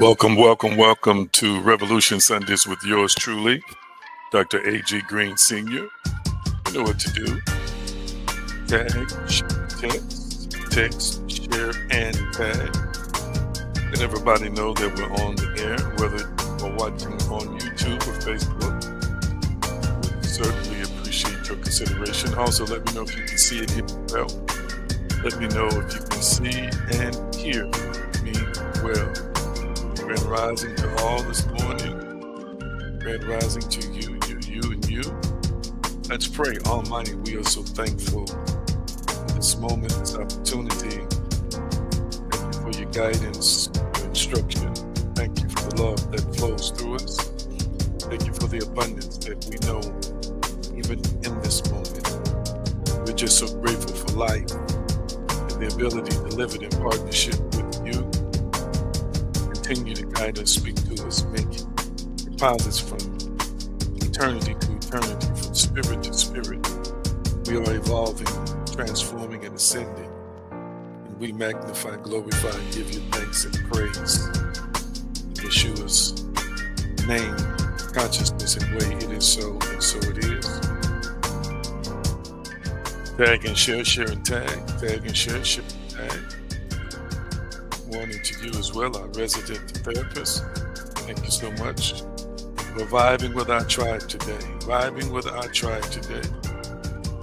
Welcome to Revolution Sundays with yours truly, Dr. A.G. Green Sr. You know what to do. Tag, text, share, and tag. And everybody know that we're on the air, whether you're watching on YouTube or Facebook. We certainly appreciate your consideration. Also, let me know if you can see and hear me well. Let me know if you can see and hear me well. Grand rising to all this morning. Grand rising to you, and you. Let's pray. Almighty, we are so thankful for this moment, this opportunity. Thank you for your guidance, your instruction. Thank you for the love that flows through us. Thank you for the abundance that we know even in this moment. We're just so grateful for life and the ability to live it in partnership with you. Continue to guide us, speak to us, make deposits from eternity to eternity, from spirit to spirit. We are evolving, transforming, and ascending. And we magnify, glorify, and give you thanks and praise. In Yeshua's name, consciousness, and way, it is so, and so it is. Tag and share and tag. Tag and share and tag. Morning to you as well, our resident therapist. Thank you so much. We're vibing with our tribe today.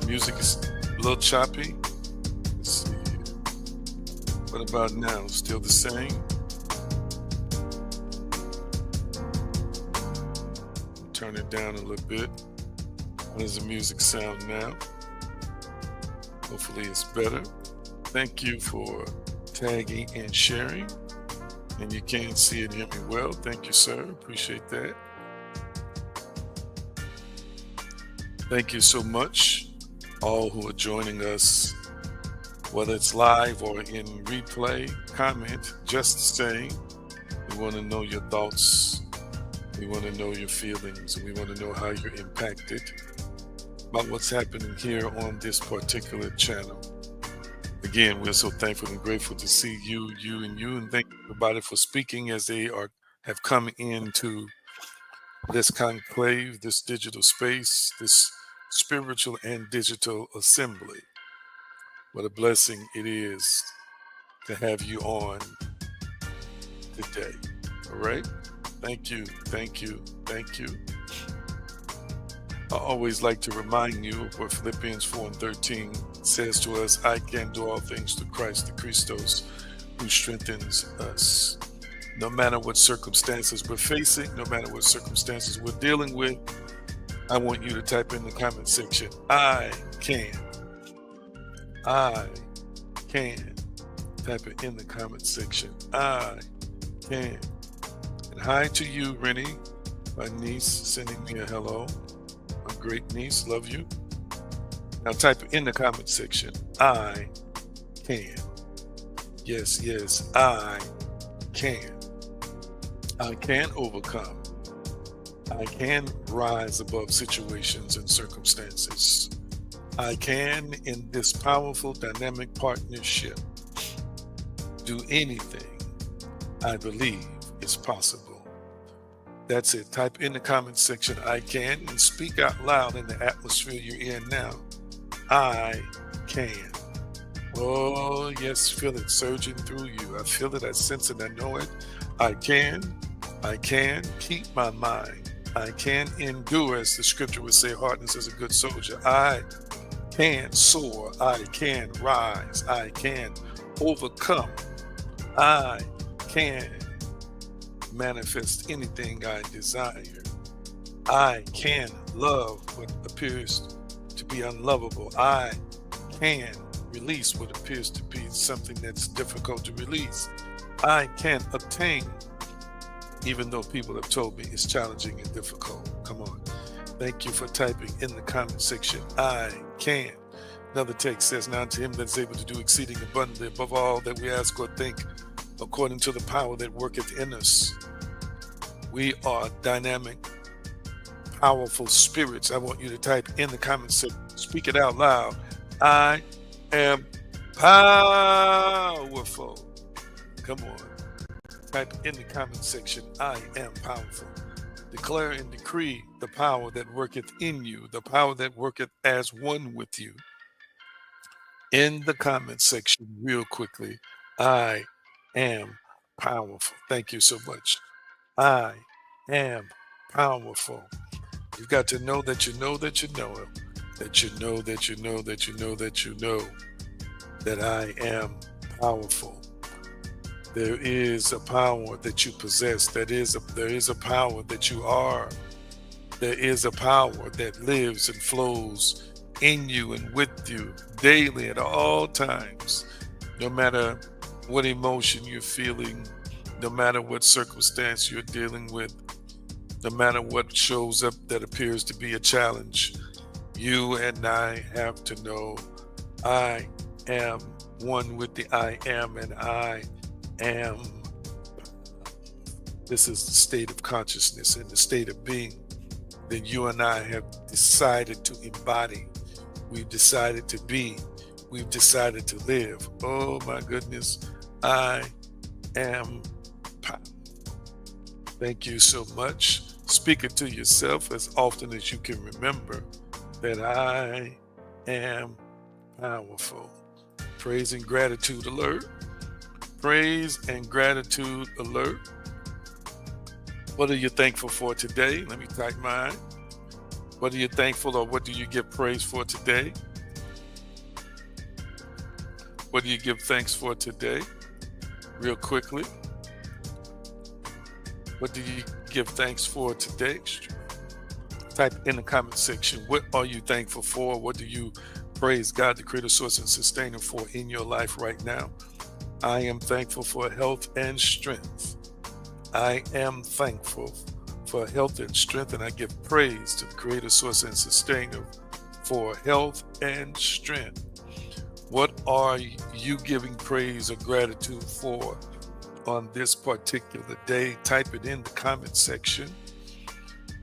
Music is a little choppy. Let's see. What about now? Still the same? Turn it down a little bit. How does the music sound now? Hopefully it's better. Thank you for tagging and sharing, and you can see and hear me well. Thank you, sir. Appreciate that. Thank you so much, all who are joining us, whether it's live or in replay. Comment, just saying. We want to know your thoughts. We want to know your feelings. And we want to know how you're impacted about what's happening here on this particular channel. Again, we're so thankful and grateful to see you, and thank everybody for speaking as they have come into this conclave, this digital space, this spiritual and digital assembly. What a blessing it is to have you on today. All right? Thank you. I always like to remind you of what Philippians 4:13 says to us. I can do all things through Christ, the Christos, who strengthens us. No matter what circumstances we're facing, no matter what circumstances we're dealing with, I want you to type in the comment section, I can. Type it in the comment section, I can. And hi to you, Rennie, my niece, sending me a hello. My great niece, love you. Now type in the comment section, I can. Yes, I can. I can overcome. I can rise above situations and circumstances. I can, in this powerful, dynamic partnership, do anything I believe is possible. That's it. Type in the comment section, I can, and speak out loud in the atmosphere you're in now. I can. Oh, yes, feel it surging through you. I feel it, I sense it, I know it. I can keep my mind. I can endure, as the scripture would say, hardness as a good soldier. I can soar. I can rise. I can overcome. I can manifest anything I desire. I can love what appears to be unlovable. I can release what appears to be something that's difficult to release. I can obtain, even though people have told me it's challenging and difficult. Come on. Thank you for typing in the comment section, I can. Another text says, now to him that's able to do exceeding abundantly above all that we ask or think, according to the power that worketh in us. We are dynamic, powerful spirits. I want you to type in the comment section, speak it out loud. I am powerful. Come on. Type in the comment section, I am powerful. Declare and decree the power that worketh in you, the power that worketh as one with you. In the comment section, real quickly, I am powerful. Thank you so much. I am powerful. You've got to know that you know that you know it, that you know that you know that you know that you know that I am powerful. There is a power that you possess. There is a power that you are. There is a power that lives and flows in you and with you daily at all times, no matter what emotion you're feeling, no matter what circumstance you're dealing with, no matter what shows up that appears to be a challenge. You and I have to know I am one with the I am, and I am. This is the state of consciousness and the state of being that you and I have decided to embody. We've decided to be. We've decided to live. Oh my goodness. I am powerful. Thank you so much. Speak it to yourself as often as you can remember that I am powerful. Praise and gratitude alert. Praise and gratitude alert. What are you thankful for today? Let me type mine. What are you thankful, or what do you give praise for today? What do you give thanks for today? Real quickly. What do you give thanks for today? Type in the comment section. What are you thankful for? What do you praise God, the creator, source, and sustainer for in your life right now? I am thankful for health and strength. I am thankful for health and strength, and I give praise to the creator, source, and sustainer for health and strength. What are you giving praise or gratitude for on this particular day? Type it in the comment section.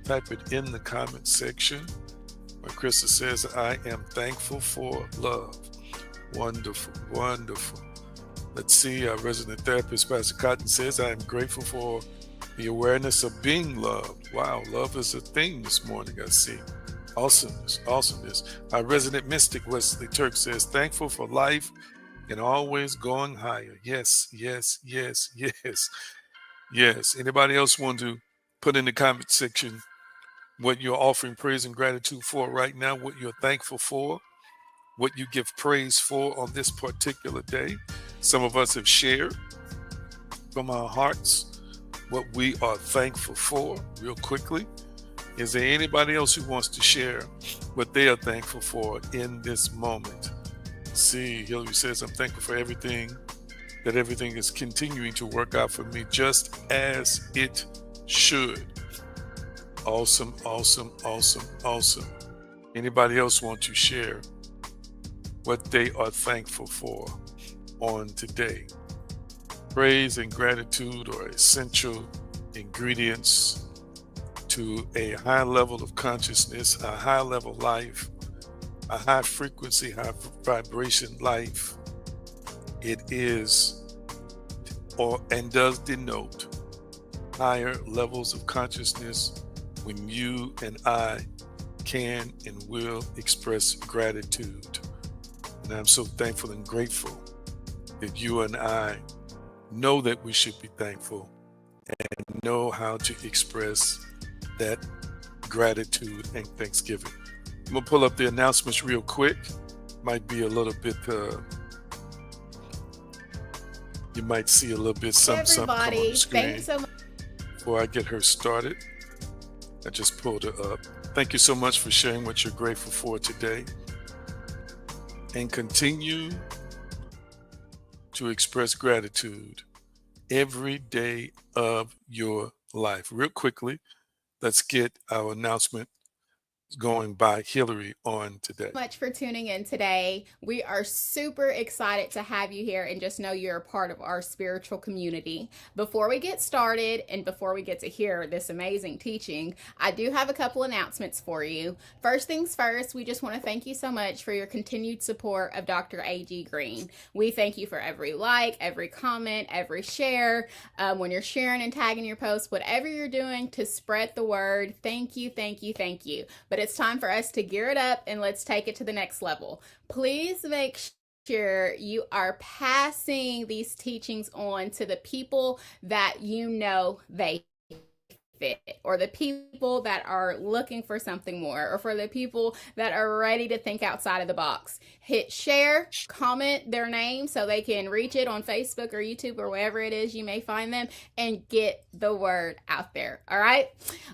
Type it in the comment section. Where Krista says, I am thankful for love. Wonderful, wonderful. Let's see, our resident therapist, Pastor Cotton, says, I am grateful for the awareness of being loved. Wow, love is a thing this morning, I see. Awesomeness, awesomeness. Our resident mystic, Wesley Turk, says, thankful for life and always going higher. Yes, yes, yes, yes, yes. Anybody else want to put in the comment section what you're offering praise and gratitude for right now, what you're thankful for, what you give praise for on this particular day? Some of us have shared from our hearts what we are thankful for real quickly. Is there anybody else who wants to share what they are thankful for in this moment? See, Hillary says, I'm thankful for everything, that everything is continuing to work out for me just as it should. Awesome, awesome, awesome, awesome. Anybody else want to share what they are thankful for on today? Praise and gratitude are essential ingredients to a high level of consciousness, a high level life, a high frequency, high vibration life. It is and does denote higher levels of consciousness when you and I can and will express gratitude. And I'm so thankful and grateful that you and I know that we should be thankful and know how to express that gratitude and thanksgiving. I'm gonna pull up the announcements real quick. Might be a little bit, you might see a little bit something come on the screen. Thanks so much. Before I get her started, I just pulled her up. Thank you so much for sharing what you're grateful for today. And continue to express gratitude every day of your life. Real quickly, let's get our announcement going by Hillary on today. Much for tuning in today. We are super excited to have you here and just know you're a part of our spiritual community. Before we get started and before we get to hear this amazing teaching, I do have a couple announcements for you. First things first, we just want to thank you so much for your continued support of Dr. A.G. Green. We thank you for every like, every comment, every share. When you're sharing and tagging your posts, whatever you're doing to spread the word, thank you, thank you, thank you. But it's time for us to gear it up and let's take it to the next level. Please make sure you are passing these teachings on to the people that you know they fit, or the people that are looking for something more, or for the people that are ready to think outside of the box. Hit share, comment their name so they can reach it on Facebook or YouTube or wherever it is you may find them, and get the word out there. All right.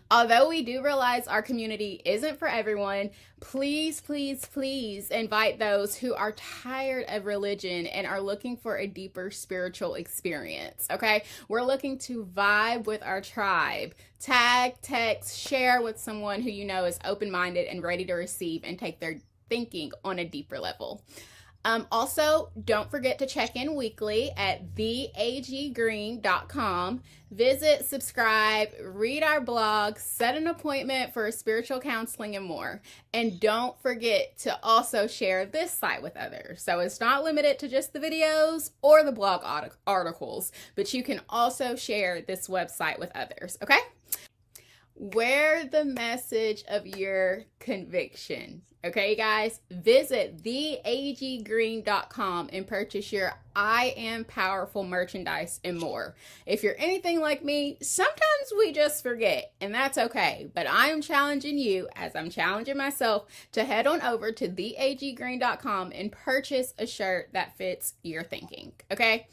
Although we do realize our community isn't for everyone, please, please, please invite those who are tired of religion and are looking for a deeper spiritual experience. Okay. We're looking to vibe with our tribe. Tag, text, share with someone who you know is open-minded and ready to receive and take their thinking on a deeper level. Also, don't forget to check in weekly at theaggreen.com. Visit, subscribe, read our blog, set an appointment for spiritual counseling, and more. And don't forget to also share this site with others. So it's not limited to just the videos or the blog articles, but you can also share this website with others, okay? Wear the message of your conviction. Okay, guys, visit theaggreen.com and purchase your I Am Powerful merchandise and more. If you're anything like me, sometimes we just forget, and that's okay. But I am challenging you, as I'm challenging myself, to head on over to theaggreen.com and purchase a shirt that fits your thinking. Okay?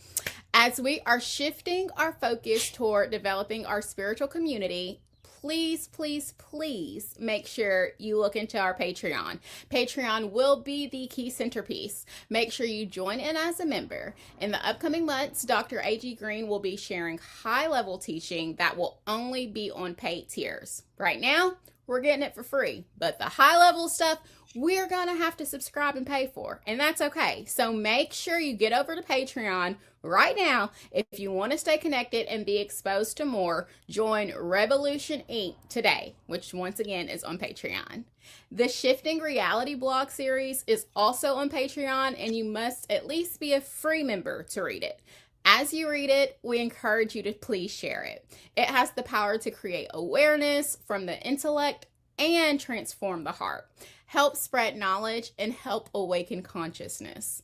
As we are shifting our focus toward developing our spiritual community, please, please, please make sure you look into our Patreon. Patreon will be the key centerpiece. Make sure you join in as a member. In the upcoming months, Dr. A.G. Green will be sharing high-level teaching that will only be on paid tiers. Right now, we're getting it for free, but the high-level stuff, we're going to have to subscribe and pay for, and that's okay. So make sure you get over to Patreon right now. If you want to stay connected and be exposed to more, join Revolution Inc. today, which once again is on Patreon. The Shifting Reality blog series is also on Patreon, and you must at least be a free member to read it. As you read it, we encourage you to please share it. It has the power to create awareness from the intellect and transform the heart, help spread knowledge, and help awaken consciousness.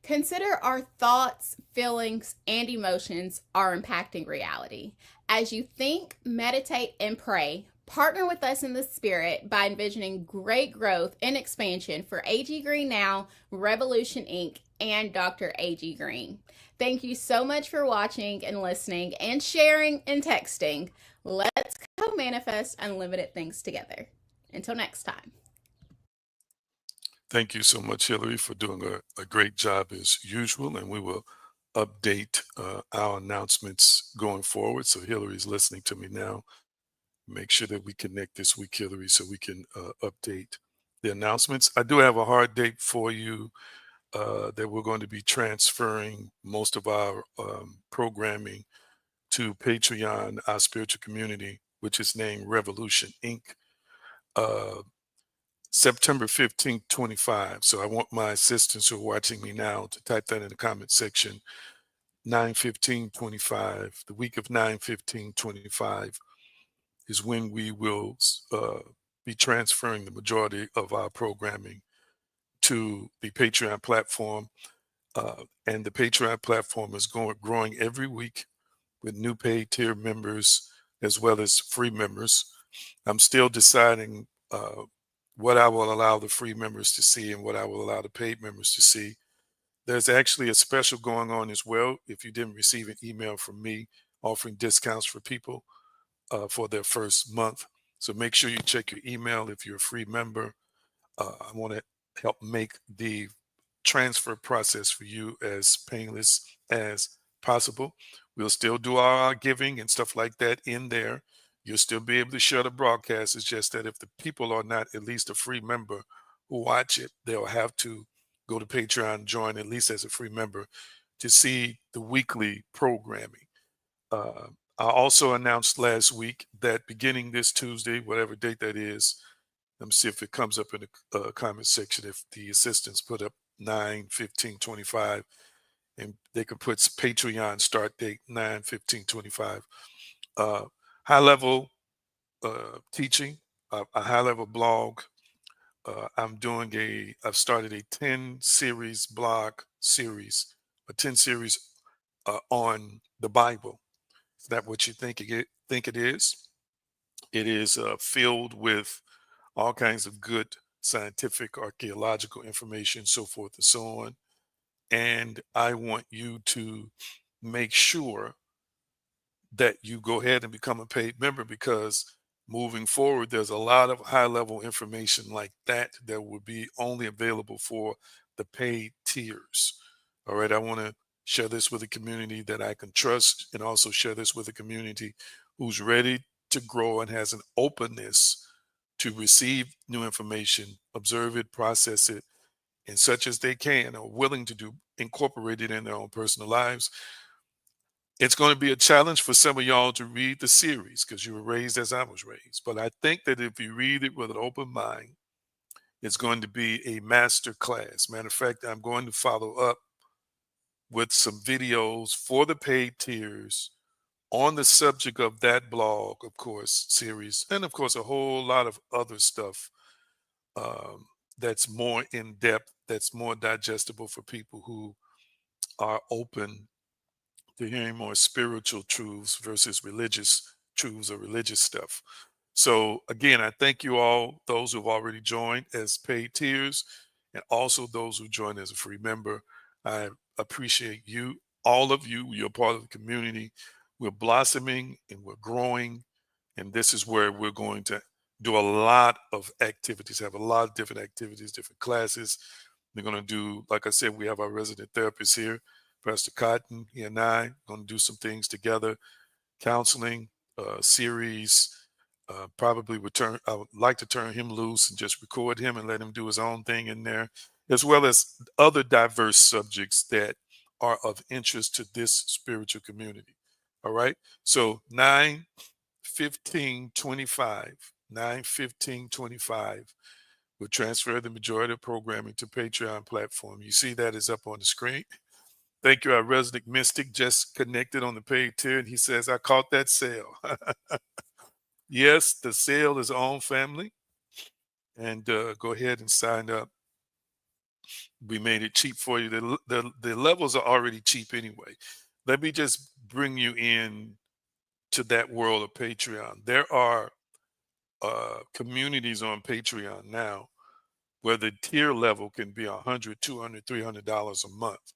Consider our thoughts, feelings, and emotions are impacting reality. As you think, meditate, and pray, partner with us in the spirit by envisioning great growth and expansion for A.G. Green Now, Revolution Inc., and Dr. A.G. Green. Thank you so much for watching and listening and sharing and texting. Let's go manifest unlimited things together. Until next time. Thank you so much, Hillary, for doing a great job as usual, and we will update our announcements going forward. So Hillary's listening to me now. Make sure that we connect this week, Hillary, so we can update the announcements. I do have a hard date for you that we're going to be transferring most of our programming to Patreon, our spiritual community, which is named Revolution Inc. September 15th, 25. So I want my assistants who are watching me now to type that in the comment section. 9/15/25, the week of 9/15/25 is when we will be transferring the majority of our programming to the Patreon platform. And the Patreon platform is growing every week with new paid tier members as well as free members. I'm still deciding what I will allow the free members to see and what I will allow the paid members to see. There's actually a special going on as well. If you didn't receive an email from me offering discounts for people for their first month. So make sure you check your email if you're a free member. I want to help make the transfer process for you as painless as possible. We'll still do our giving and stuff like that in there. You'll still be able to share the broadcast. It's just that if the people are not at least a free member who watch it, they'll have to go to Patreon and join at least as a free member to see the weekly programming. Uh, I also announced last week that beginning this Tuesday, whatever date that is, let me see if it comes up in the comment section. If the assistants put up 9/15/25, and they could put Patreon start date 9/15/25. Uh, high level teaching, a high level blog. I've started a 10 series blog series, a 10 series on the Bible. Is that what you think it is? It is filled with all kinds of good scientific, archaeological information, so forth and so on. And I want you to make sure that you go ahead and become a paid member, because moving forward, there's a lot of high level information like that will be only available for the paid tiers. All right. I want to share this with a community that I can trust, and also share this with a community who's ready to grow and has an openness to receive new information, observe it, process it, and such as they can, are willing to do, incorporate it in their own personal lives. It's going to be a challenge for some of y'all to read the series because you were raised as I was raised. But I think that if you read it with an open mind, it's going to be a master class. Matter of fact, I'm going to follow up with some videos for the paid tiers on the subject of that blog, of course, series, and of course, a whole lot of other stuff um, that's more in depth, that's more digestible for people who are open to hearing more spiritual truths versus religious truths or religious stuff. So again, I thank you all, those who've already joined as paid tiers, and also those who joined as a free member. I appreciate you, all of you. You're part of the community. We're blossoming and we're growing, and this is where we're going to do a lot of activities, have a lot of different activities, different classes. We're going to do, like I said, we have our resident therapist here, Pastor Cotton. He and I going to do some things together, counseling series. Probably would turn. I would like to turn him loose and just record him and let him do his own thing in there, as well as other diverse subjects that are of interest to this spiritual community. All right. So 9/15/25, 9/15/25. We'll transfer the majority of programming to Patreon platform. You see that is up on the screen. Thank you. Our resident mystic just connected on the paid tier, and he says, I caught that sale. Yes, the sale is on, family. And go ahead and sign up. We made it cheap for you. The levels are already cheap anyway. Let me just bring you in to that world of Patreon. There are communities on Patreon now where the tier level can be $100, $200, $300 a month,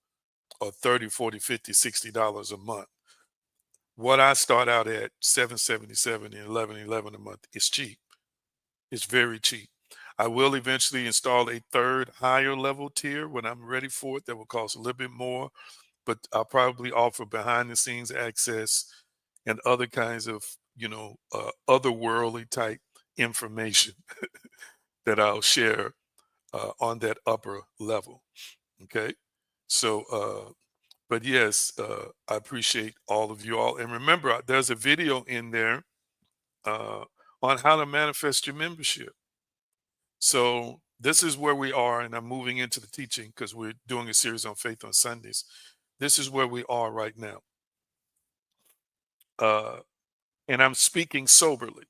or 30, 40, 50, $60 a month. What I start out at, 777 and 1111 a month, is cheap. It's very cheap. I will eventually install a third higher level tier when I'm ready for it, that will cost a little bit more, but I'll probably offer behind the scenes access and other kinds of, otherworldly type information that I'll share on that upper level. Okay. So, but yes, I appreciate all of you all. And remember, there's a video in there uh, on how to manifest your membership. So this is where we are, and I'm moving into the teaching because we're doing a series on faith on Sundays. This is where we are right now. Uh, and I'm speaking soberly.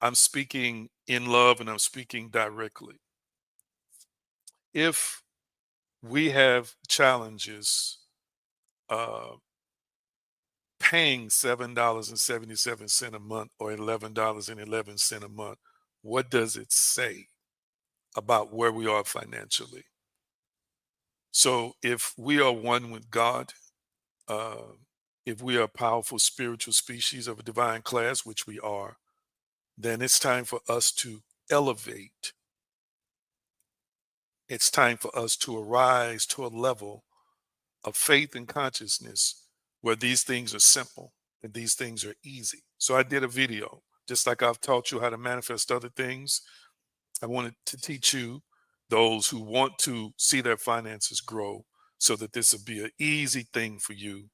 I'm speaking in love, and I'm speaking directly. If we have challenges uh, paying $7.77 a month or $11.11 a month, what does it say about where we are financially? So if we are one with God, uh, if we are a powerful spiritual species of a divine class, which we are, then it's time for us to elevate. It's time for us to arise to a level of faith and consciousness where these things are simple and these things are easy. So I did a video, just like I've taught you how to manifest other things. I wanted to teach you, those who want to see their finances grow, so that this will be an easy thing for you.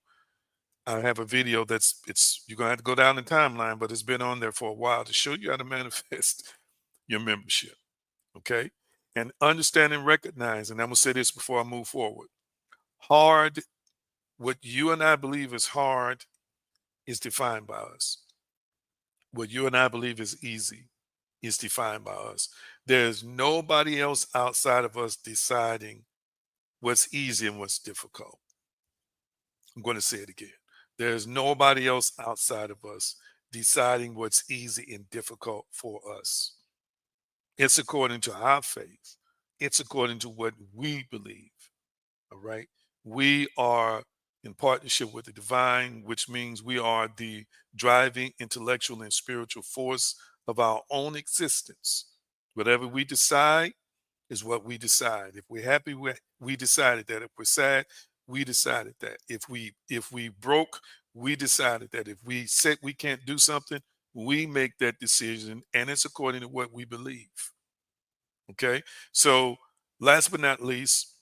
I have a video it's you're gonna have to go down the timeline, but it's been on there for a while to show you how to manifest your membership. Okay. And understand and recognize, and I'm gonna say this before I move forward. Hard, what you and I believe is hard is defined by us. What you and I believe is easy is defined by us. There's nobody else outside of us deciding what's easy and what's difficult. I'm going to say it again. There's nobody else outside of us deciding what's easy and difficult for us. It's according to our faith, it's according to what we believe. All right. We are in partnership with the divine, which means we are the driving intellectual and spiritual force of our own existence. Whatever we decide is what we decide. If we're happy, we decided that. If we're sad, we decided that. If we broke, we decided that. If we said we can't do something, we make that decision, and it's according to what we believe. Okay. So last but not least,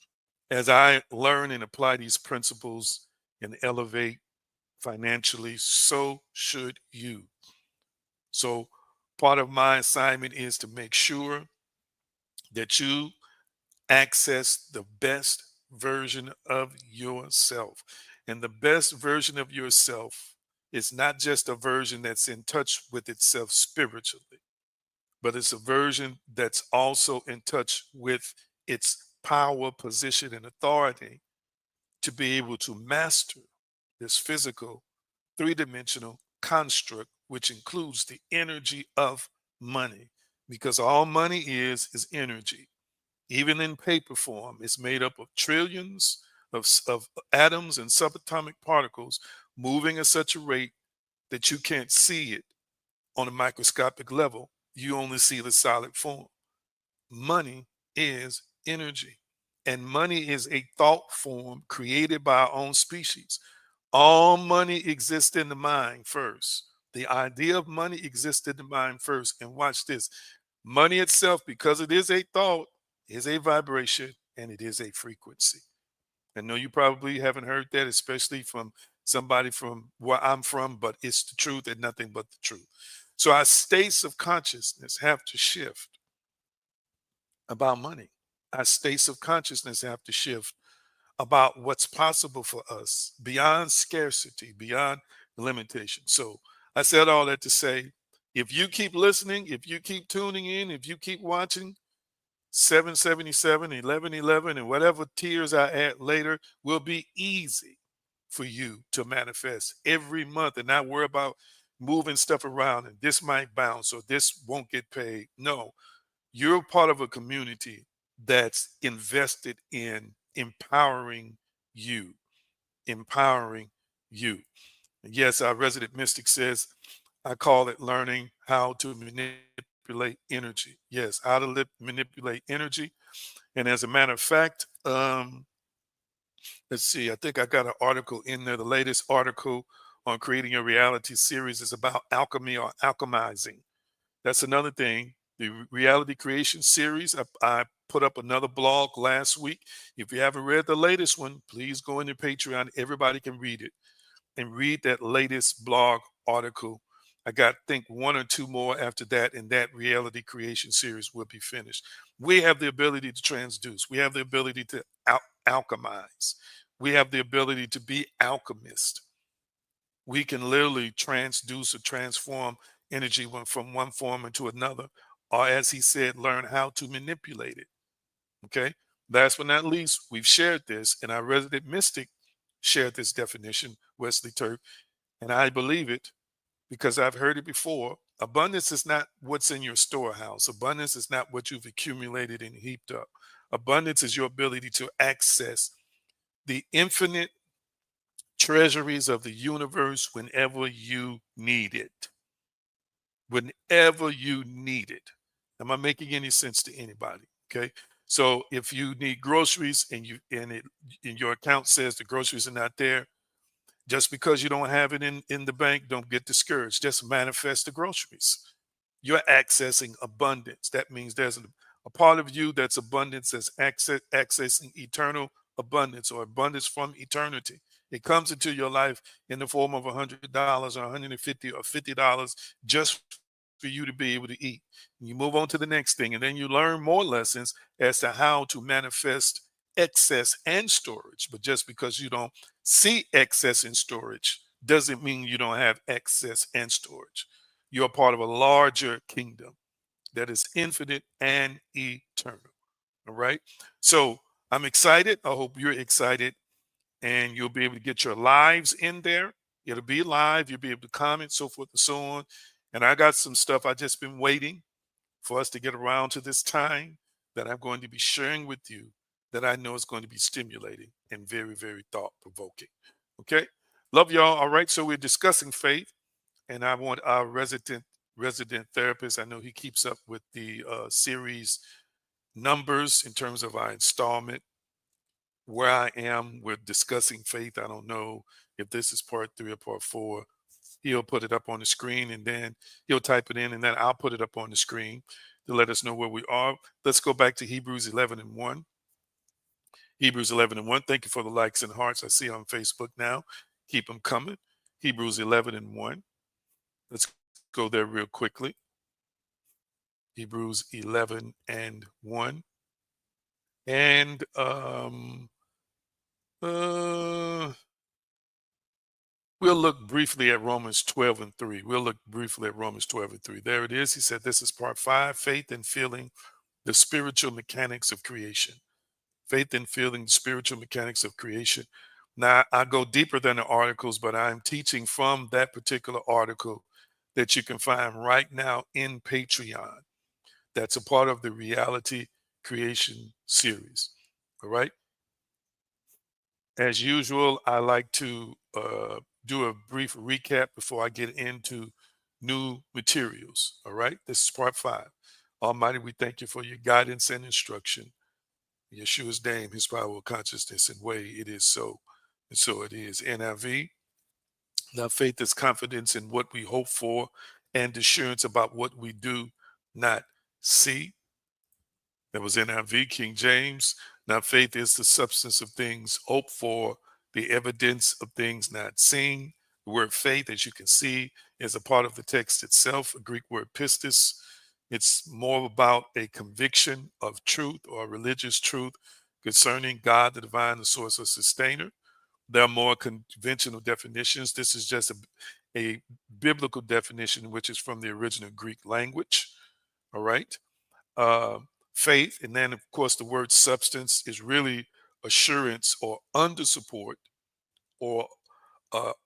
as I learn and apply these principles and elevate financially, so should you. So part of my assignment is to make sure that you access the best version of yourself. And the best version of yourself is not just a version that's in touch with itself spiritually, but it's a version that's also in touch with its power, position, and authority to be able to master this physical, three-dimensional construct, which includes the energy of money. Because all money is energy. Even in paper form, it's made up of trillions of atoms and subatomic particles moving at such a rate that you can't see it on a microscopic level. You only see the solid form. Money is energy, and money is a thought form created by our own species. All money exists in the mind first. The idea of money exists in the mind first. And watch this, money itself, because it is a thought, is a vibration, and it is a frequency. I know you probably haven't heard that, especially from somebody from where I'm from, but it's the truth and nothing but the truth. So our states of consciousness have to shift about money. Our states of consciousness have to shift about what's possible for us beyond scarcity, beyond limitation. So I said all that to say, if you keep listening, if you keep tuning in, if you keep watching, 777, 1111, and whatever tiers I add later will be easy for you to manifest every month and not worry about moving stuff around and this might bounce or this won't get paid. No, you're part of a community that's invested in you, empowering you. Yes, our resident mystic says, I call it learning how to manipulate energy. Yes, how to manipulate energy. And as a matter of fact, let's see, I think I got an article in there. The latest article on creating a reality series is about alchemy or alchemizing. That's another thing. The reality creation series, I put up another blog last week. If you haven't read the latest one, please go into Patreon. Everybody can read it and read that latest blog article. I got, think, one or two more after that, and that reality creation series will be finished. We have the ability to transduce. We have the ability to alchemize. We have the ability to be alchemists. We can literally transduce or transform energy from one form into another, or as he said, learn how to manipulate it. Okay. Last but not least, we've shared this, and our resident mystic shared this definition, Wesley Turk, and I believe it because I've heard it before. Abundance is not what's in your storehouse. Abundance is not what you've accumulated and heaped up. Abundance is your ability to access the infinite treasuries of the universe whenever you need it. Whenever you need it. Am I making any sense to anybody? Okay. So if you need groceries and your account says the groceries are not there, Just because you don't have it in the bank, don't get discouraged. Just manifest the groceries. You're accessing abundance. That means there's a part of you that's abundance, that's accessing eternal abundance or abundance from eternity. It comes into your life in the form of $100 or 150 or $50 just for you to be able to eat. And you move on to the next thing, and then you learn more lessons as to how to manifest excess and storage. But just because you don't see excess in storage doesn't mean you don't have excess and storage. You're a part of a larger kingdom that is infinite and eternal. All right. So I'm excited. I hope you're excited and you'll be able to get your lives in there. It'll be live. You'll be able to comment, so forth and so on. And I got some stuff I just been waiting for us to get around to this time that I'm going to be sharing with you that I know is going to be stimulating and very, very thought provoking. Okay. Love y'all. All right. So we're discussing faith, and I want our resident therapist. I know he keeps up with the series numbers in terms of our installment. Where I am with discussing faith, I don't know if this is part 3 or part 4. He'll put it up on the screen, and then he'll type it in, and then I'll put it up on the screen to let us know where we are. Let's go back to Hebrews 11 and 1. Hebrews 11 and 1. Thank you for the likes and hearts I see on Facebook now. Keep them coming. Hebrews 11 and 1. Let's go there real quickly. Hebrews 11 and 1. And uh, we'll look briefly at Romans 12 and 3. We'll look briefly at Romans 12 and 3. There it is. He said, this is part 5, faith and feeling the spiritual mechanics of creation. Faith and feeling the spiritual mechanics of creation. Now, I go deeper than the articles, but I'm teaching from that particular article that you can find right now in Patreon. That's a part of the reality creation series. All right. As usual, I like to do a brief recap before I get into new materials. All right. This is part 5. Almighty, we thank you for your guidance and instruction. In Yeshua's name, his power, consciousness, and way, it is so. And so it is. NIV. Now, faith is confidence in what we hope for and assurance about what we do not see. That was NIV, King James. Now, faith is the substance of things hoped for, the evidence of things not seen. The word faith, as you can see, is a part of the text itself, a Greek word pistis. It's more about a conviction of truth or religious truth concerning God, the divine, the source or sustainer. There are more conventional definitions. This is just a biblical definition, which is from the original Greek language. All right. uh, Faith, and then of course the word substance is really assurance or under support or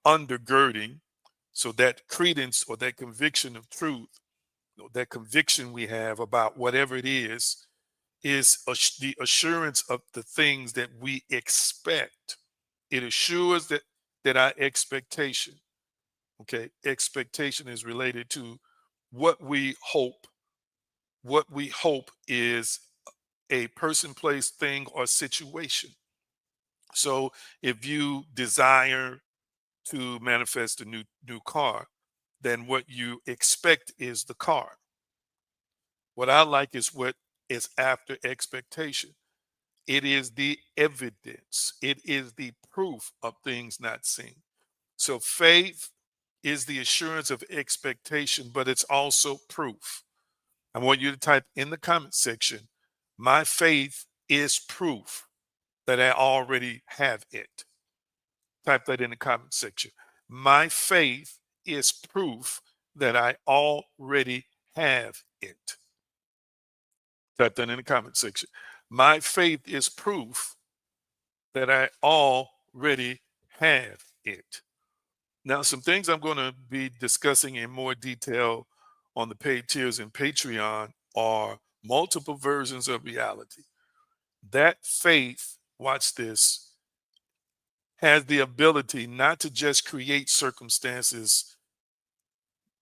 undergirding. So that credence or that conviction of truth, that conviction we have about whatever it is the assurance of the things that we expect. It assures that our expectation, okay, expectation is related to what we hope. What we hope is a person, place, thing, or situation. So if you desire to manifest a new car, then what you expect is the car. What I like is what is after expectation. It is the evidence. It is the proof of things not seen. So faith is the assurance of expectation, but it's also proof. I want you to type in the comment section, my faith is proof that I already have it. Type that in the comment section. My faith is proof that I already have it. Type that in the comment section. My faith is proof that I already have it. Now, some things I'm going to be discussing in more detail on the paid tiers and Patreon are multiple versions of reality. That faith, watch this, has the ability not to just create circumstances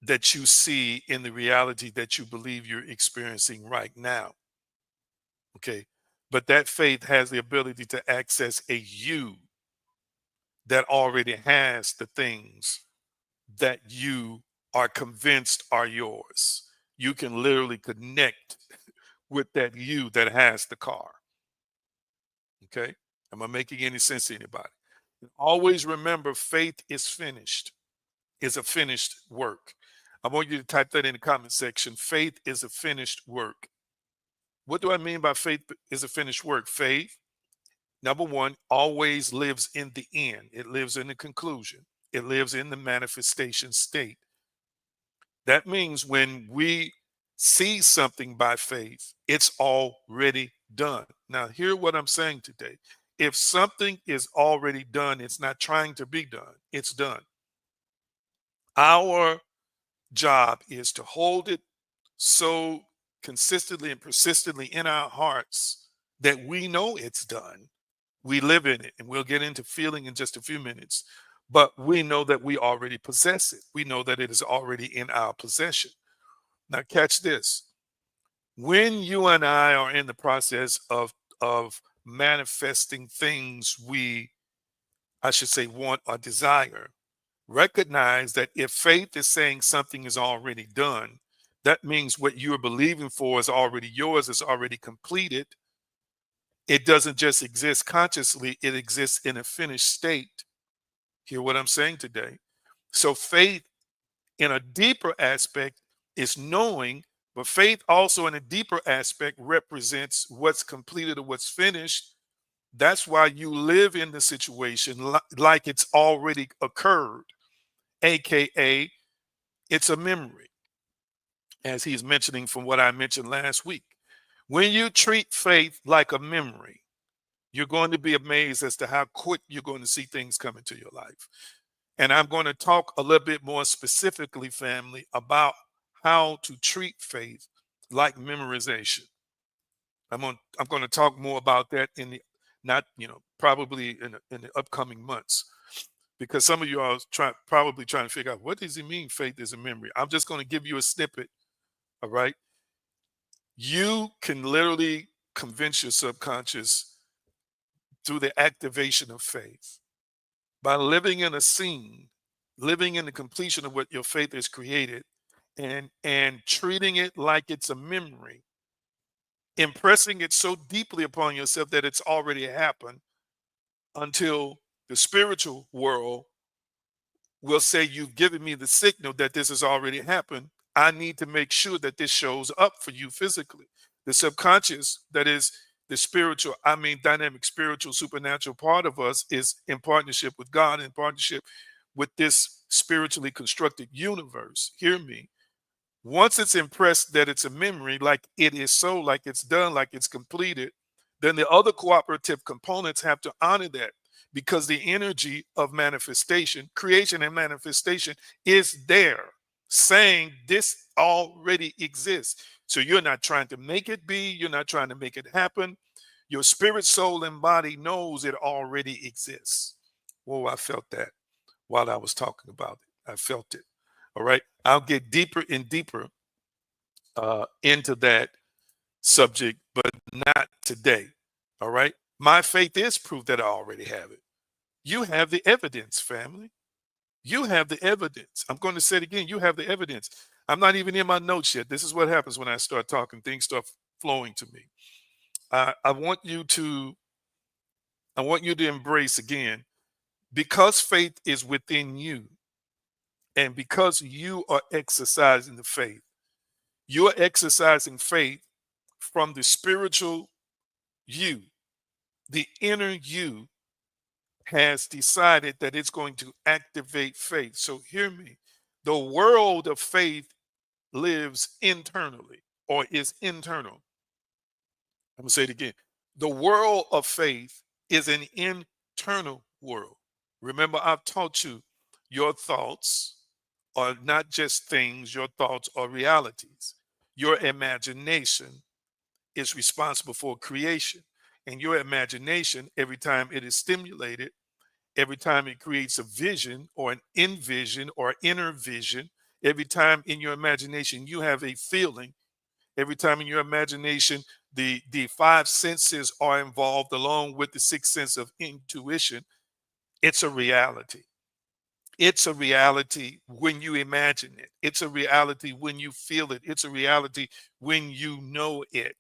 that you see in the reality that you believe you're experiencing right now. Okay. But that faith has the ability to access a you that already has the things that you are convinced are yours. You can literally connect with that you that has the car. Okay? Am I making any sense to anybody? And always remember faith is finished, is a finished work. I want you to type that in the comment section. Faith is a finished work. What do I mean by faith is a finished work? Faith, number one, always lives in the end, it lives in the conclusion, it lives in the manifestation state. That means when we see something by faith, it's already done. Now, hear what I'm saying today. If something is already done, it's not trying to be done, it's done. Our job is to hold it so consistently and persistently in our hearts that we know it's done. We live in it, and we'll get into feeling in just a few minutes. But we know that we already possess it. We know that it is already in our possession. Now, catch this. When you and I are in the process of manifesting things we, I should say, want or desire, recognize that if faith is saying something is already done, that means what you're believing for is already yours, is already completed. It doesn't just exist consciously, it exists in a finished state. Hear what I'm saying today? So faith in a deeper aspect is knowing, but faith also in a deeper aspect represents what's completed or what's finished. That's why you live in the situation like it's already occurred, aka it's a memory, as he's mentioning from what I mentioned last week. When you treat faith like a memory, you're going to be amazed as to how quick you're going to see things come into your life. And I'm going to talk a little bit more specifically, family, about how to treat faith like memorization. I'm going to talk more about that in the not, probably in the upcoming months, because some of you are probably trying to figure out, what does he mean faith is a memory? I'm just going to give you a snippet. All right. You can literally convince your subconscious through the activation of faith by living in a scene, living in the completion of what your faith has created, and treating it like it's a memory, impressing it so deeply upon yourself that it's already happened, until the spiritual world will say, you've given me the signal that this has already happened. I need to make sure that this shows up for you physically. The subconscious, that is the spiritual, I mean, dynamic, spiritual, supernatural part of us, is in partnership with God, in partnership with this spiritually constructed universe. Hear me. Once it's impressed that it's a memory, like it is so, like it's done, like it's completed, then the other cooperative components have to honor that, because the energy of manifestation, creation and manifestation, is there saying this already exists. So you're not trying to make it be, you're not trying to make it happen. Your spirit, soul, and body knows it already exists. Whoa, I felt that while I was talking about it. I felt it. All right. I'll get deeper and deeper into that subject, but not today. All right. My faith is proof that I already have it. You have the evidence, family. You have the evidence. I'm going to say it again. You have the evidence. I'm not even in my notes yet. This is what happens when I start talking. Things start flowing to me. I want you to, I want you to embrace again, because faith is within you, and because you are exercising the faith. You're exercising faith from the spiritual you. The inner you has decided that it's going to activate faith. So hear me. The world of faith lives internally, or is internal. I'm going to say it again. The world of faith is an internal world. Remember, I've taught you your thoughts are not just things, your thoughts are realities. Your imagination is responsible for creation. And your imagination, every time it is stimulated, every time it creates a vision or an envision or inner vision, every time in your imagination you have a feeling, every time in your imagination the five senses are involved along with the sixth sense of intuition, It's a reality. It's a reality when you imagine it. It's a reality when you feel it. It's a reality when you know it.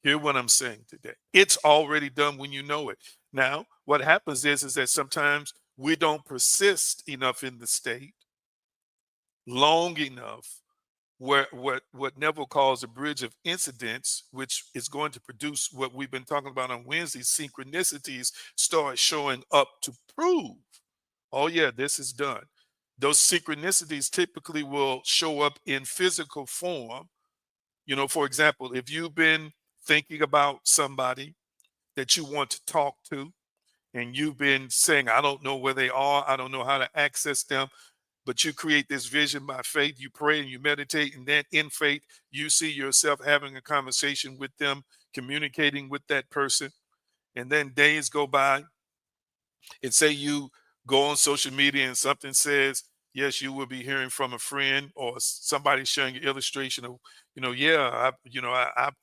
Hear what I'm saying today. It's already done when you know it. Now, what happens is that sometimes we don't persist enough in the state long enough where what Neville calls a bridge of incidents, which is going to produce what we've been talking about on Wednesday, synchronicities start showing up to prove, oh yeah, this is done. Those synchronicities typically will show up in physical form. For example, if you've been thinking about somebody that you want to talk to, and you've been saying, I don't know where they are, I don't know how to access them, but you create this vision by faith, you pray and you meditate, and then in faith, you see yourself having a conversation with them, communicating with that person, and then days go by, and say you go on social media and something says, yes, you will be hearing from a friend or somebody sharing an illustration of, yeah,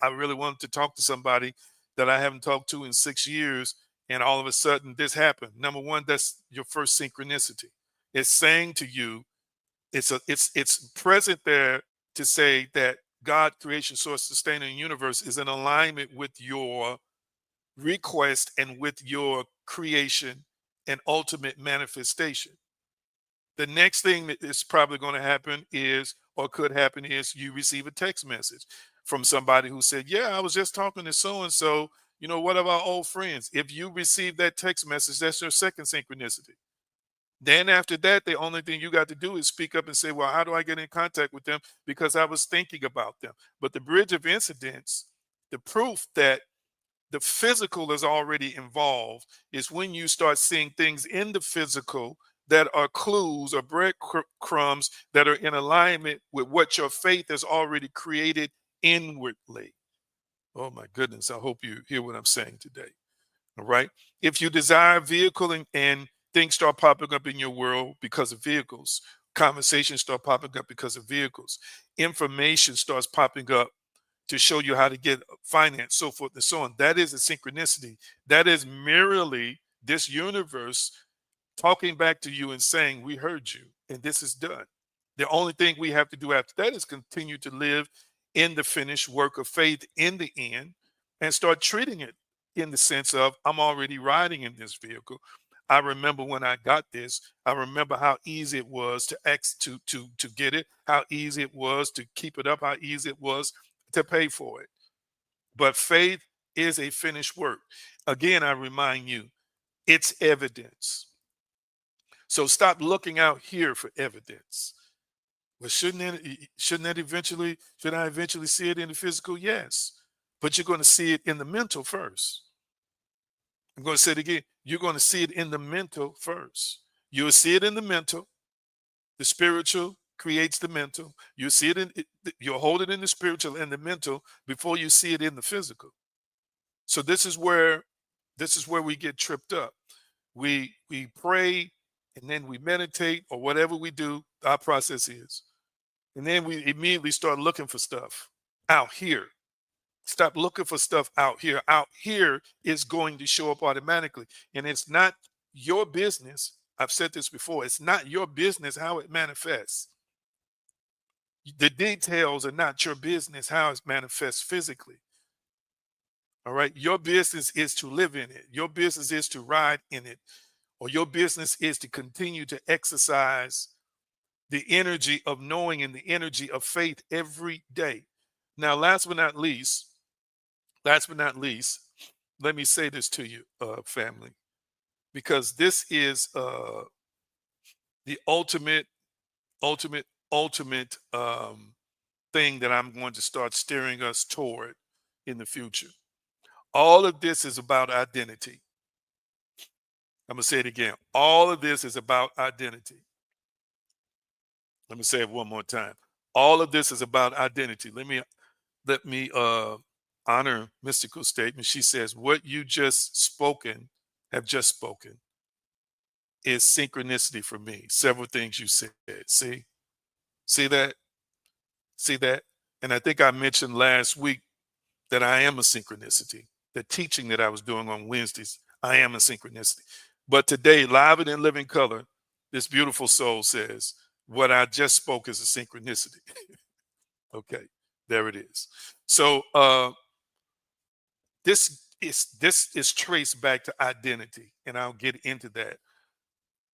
I really wanted to talk to somebody that I haven't talked to in 6 years. And all of a sudden this happened. Number one, that's your first synchronicity. It's saying to you, it's present there to say that God, creation, source, sustainer, and universe is in alignment with your request and with your creation and ultimate manifestation. The next thing that is probably going to happen is, or could happen, is you receive a text message from somebody who said, yeah, I was just talking to so and so, what about old friends? If you receive that text message, that's your second synchronicity. Then after that, the only thing you got to do is speak up and say, well, how do I get in contact with them? Because I was thinking about them. But the bridge of incidents, the proof that the physical is already involved is when you start seeing things in the physical that are clues or breadcrumbs that are in alignment with what your faith has already created inwardly. Oh my goodness, I hope you hear what I'm saying today. All right. If you desire a vehicle and things start popping up in your world because of vehicles, conversations start popping up because of vehicles, information starts popping up to show you how to get finance, so forth and so on. That is a synchronicity. That is merely this universe talking back to you and saying, we heard you and this is done. The only thing we have to do after that is continue to live in the finished work of faith in the end and start treating it in the sense of, I'm already riding in this vehicle. I remember when I got this, I remember how easy it was to get it, how easy it was to keep it up, how easy it was to pay for it. But faith is a finished work. Again, I remind you, it's evidence. So stop looking out here for evidence. Well, should I eventually see it in the physical? Yes. But you're going to see it in the mental first. I'm going to say it again. You're going to see it in the mental first. You'll see it in the mental. The spiritual creates the mental. You see it you'll hold it in the spiritual and the mental before you see it in the physical. So this is where we get tripped up. We pray and then we meditate or whatever we do, our process is. And then we immediately start looking for stuff out here. Stop looking for stuff out here. Out here is going to show up automatically. And it's not your business. I've said this before. It's not your business how it manifests. The details are not your business how it manifests physically. All right. Your business is to live in it. Your business is to ride in it. Or your business is to continue to exercise the energy of knowing and the energy of faith every day. Now, last but not least, let me say this to you, family, because this is the ultimate thing that I'm going to start steering us toward in the future. All of this is about identity. I'm going to say it again. All of this is about identity. Let me say it one more time. All of this is about identity. Let me honor mystical statement. She says, what you have just spoken is synchronicity for me. Several things you said. See that? See that? And I think I mentioned last week that I am a synchronicity. The teaching that I was doing on Wednesdays, I am a synchronicity. But today, live and in living color, this beautiful soul says, what I just spoke is a synchronicity. Okay, there it is. So this is traced back to identity, and I'll get into that.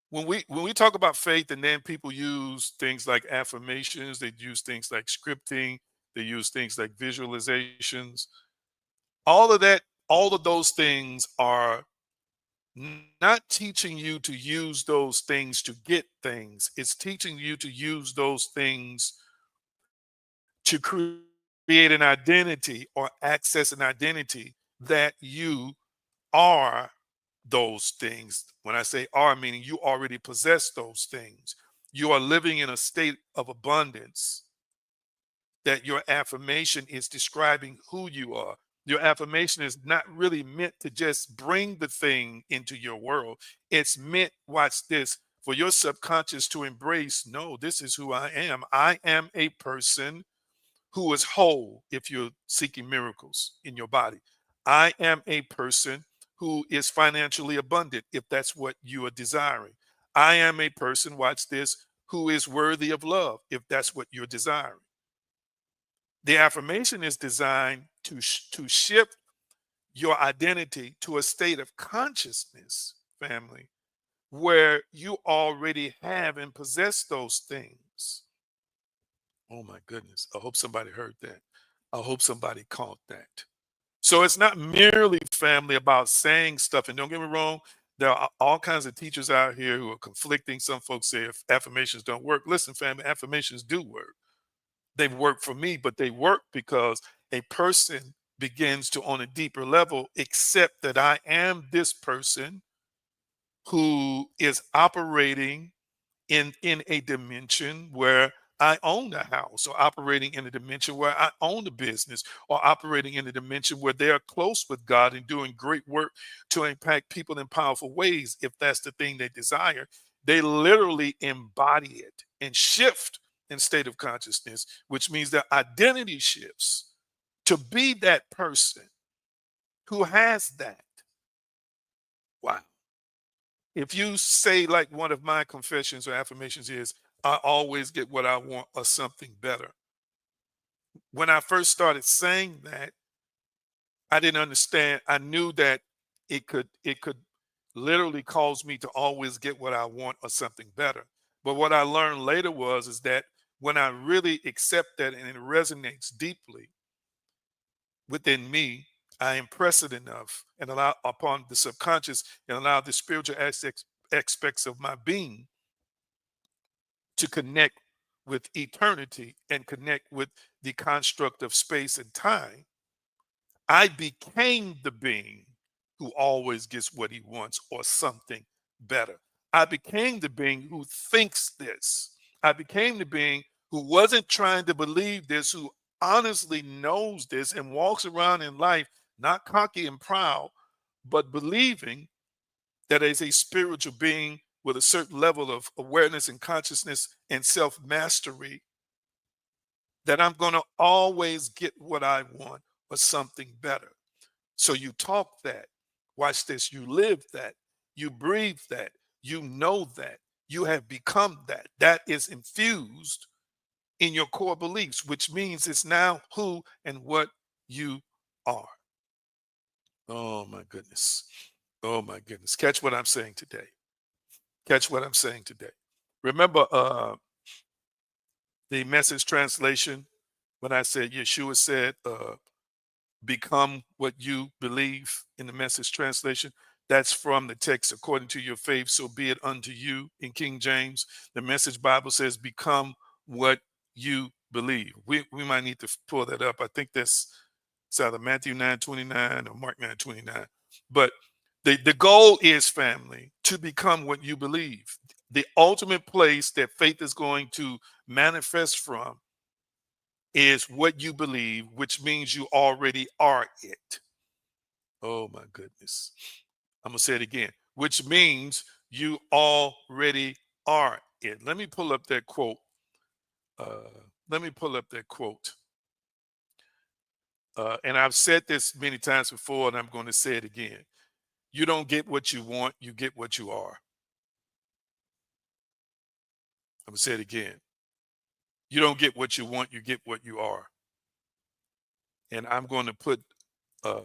When we talk about faith, and then people use things like affirmations, they use things like scripting, they use things like visualizations. All of that, all of those things are not teaching you to use those things to get things. It's teaching you to use those things to create an identity or access an identity that you are those things. When I say are, meaning you already possess those things. You are living in a state of abundance that your affirmation is describing who you are. Your affirmation is not really meant to just bring the thing into your world. It's meant, watch this, for your subconscious to embrace, no, this is who I am. I am a person who is whole if you're seeking miracles in your body. I am a person who is financially abundant if that's what you are desiring. I am a person, watch this, who is worthy of love if that's what you're desiring. The affirmation is designed to shift your identity to a state of consciousness, family, where you already have and possess those things. Oh my goodness. I hope somebody heard that. I hope somebody caught that. So it's not merely, family, about saying stuff. And don't get me wrong, there are all kinds of teachers out here who are conflicting. Some folks say if affirmations don't work. Listen, family, affirmations do work. They've worked for me, but they work because a person begins to, on a deeper level, accept that I am this person who is operating in a dimension where I own a house, or operating in a dimension where I own a business, or operating in a dimension where they are close with God and doing great work to impact people in powerful ways. If that's the thing they desire, they literally embody it and shift in state of consciousness, which means their identity shifts to be that person who has that. Wow. If you say, like one of my confessions or affirmations is, I always get what I want or something better. When I first started saying that, I didn't understand. I knew that it could literally cause me to always get what I want or something better. But what I learned later was is that when I really accept that and it resonates deeply within me, I impress it enough and allow upon the subconscious and allow the spiritual aspects of my being to connect with eternity and connect with the construct of space and time. I became the being who always gets what he wants or something better. I became the being who thinks this. I became the being who wasn't trying to believe this, who honestly knows this and walks around in life not cocky and proud, but believing that as a spiritual being with a certain level of awareness and consciousness and self mastery, that I'm going to always get what I want or something better. So you talk that, watch this, you live that, you breathe that, you know that, you have become that. That is infused in your core beliefs, which means it's now who and what you are. Oh my goodness. Oh my goodness. Catch what I'm saying today. Catch what I'm saying today. Remember the message translation when I said Yeshua said, become what you believe in the message translation. That's from the text, according to your faith, so be it unto you in King James. The message Bible says, become what you believe. We might need to pull that up. I think it's either Matthew 9:29 or Mark 9:29. But the goal is, family, to become what you believe. The ultimate place that faith is going to manifest from is what you believe, which means you already are it. Oh my goodness. I'm going to say it again, which means you already are it. Let me pull up that quote. Let me pull up that quote. And I've said this many times before, and I'm going to say it again. You don't get what you want, you get what you are. I'm going to say it again. You don't get what you want, you get what you are. And I'm going to put uh,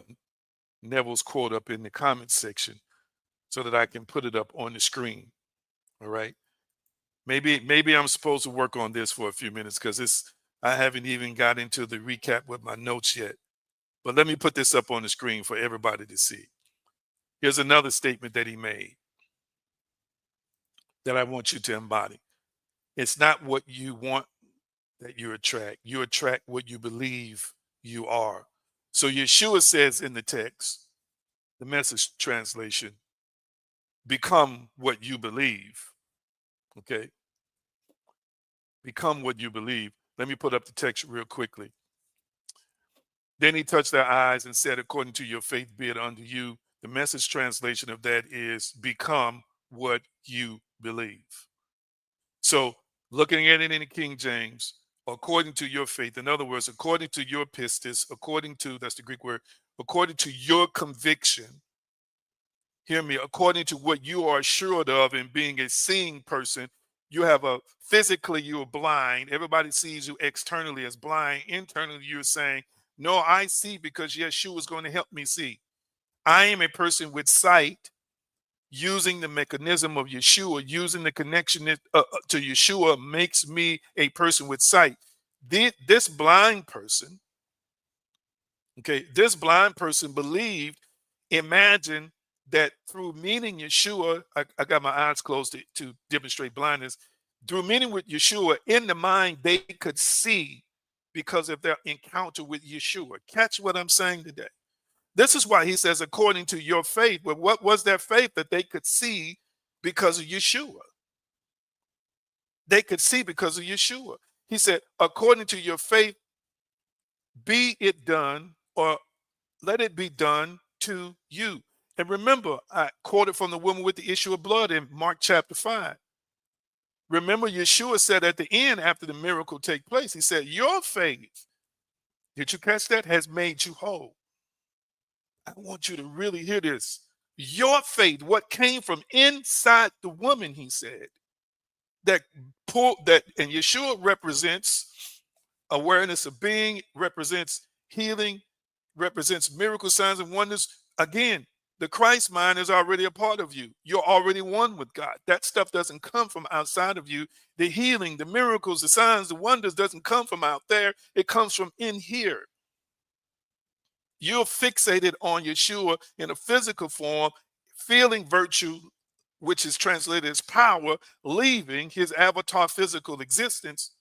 Neville's quote up in the comment section so that I can put it up on the screen. All right. Maybe I'm supposed to work on this for a few minutes because I haven't even got into the recap with my notes yet. But let me put this up on the screen for everybody to see. Here's another statement that he made that I want you to embody. It's not what you want that you attract what you believe you are. So Yeshua says in the text, the Message translation, become what you believe. Okay. Become what you believe. Let me put up the text real quickly. Then he touched their eyes and said, according to your faith be it unto you. The Message translation of that is become what you believe. So looking at it in the King James, according to your faith, in other words, according to your pistis, according to, that's the Greek word, according to your conviction, hear me, according to what you are assured of in being a seeing person, physically you're blind. Everybody sees you externally as blind. Internally, you're saying, no, I see because Yeshua is going to help me see. I am a person with sight using the mechanism of Yeshua, using the connection to Yeshua makes me a person with sight. This blind person, okay, this blind person believed, imagine that through meeting Yeshua, I got my eyes closed to demonstrate blindness. Through meeting with Yeshua in the mind, they could see because of their encounter with Yeshua. Catch what I'm saying today. This is why he says, according to your faith. But what was their faith? That they could see because of Yeshua. They could see because of Yeshua. He said, according to your faith, be it done, or let it be done to you. And remember, I quoted from the woman with the issue of blood in Mark chapter 5. Remember, Yeshua said at the end, after the miracle take place, he said, your faith, did you catch that, has made you whole. I want you to really hear this. Your faith, what came from inside the woman, he said, and Yeshua represents awareness of being, represents healing, represents miracle signs and wonders. Again, the Christ mind is already a part of you. You're already one with God. That stuff doesn't come from outside of you. The healing, the miracles, the signs, the wonders doesn't come from out there. It comes from in here. You're fixated on Yeshua in a physical form, feeling virtue, which is translated as power, leaving his avatar physical existence.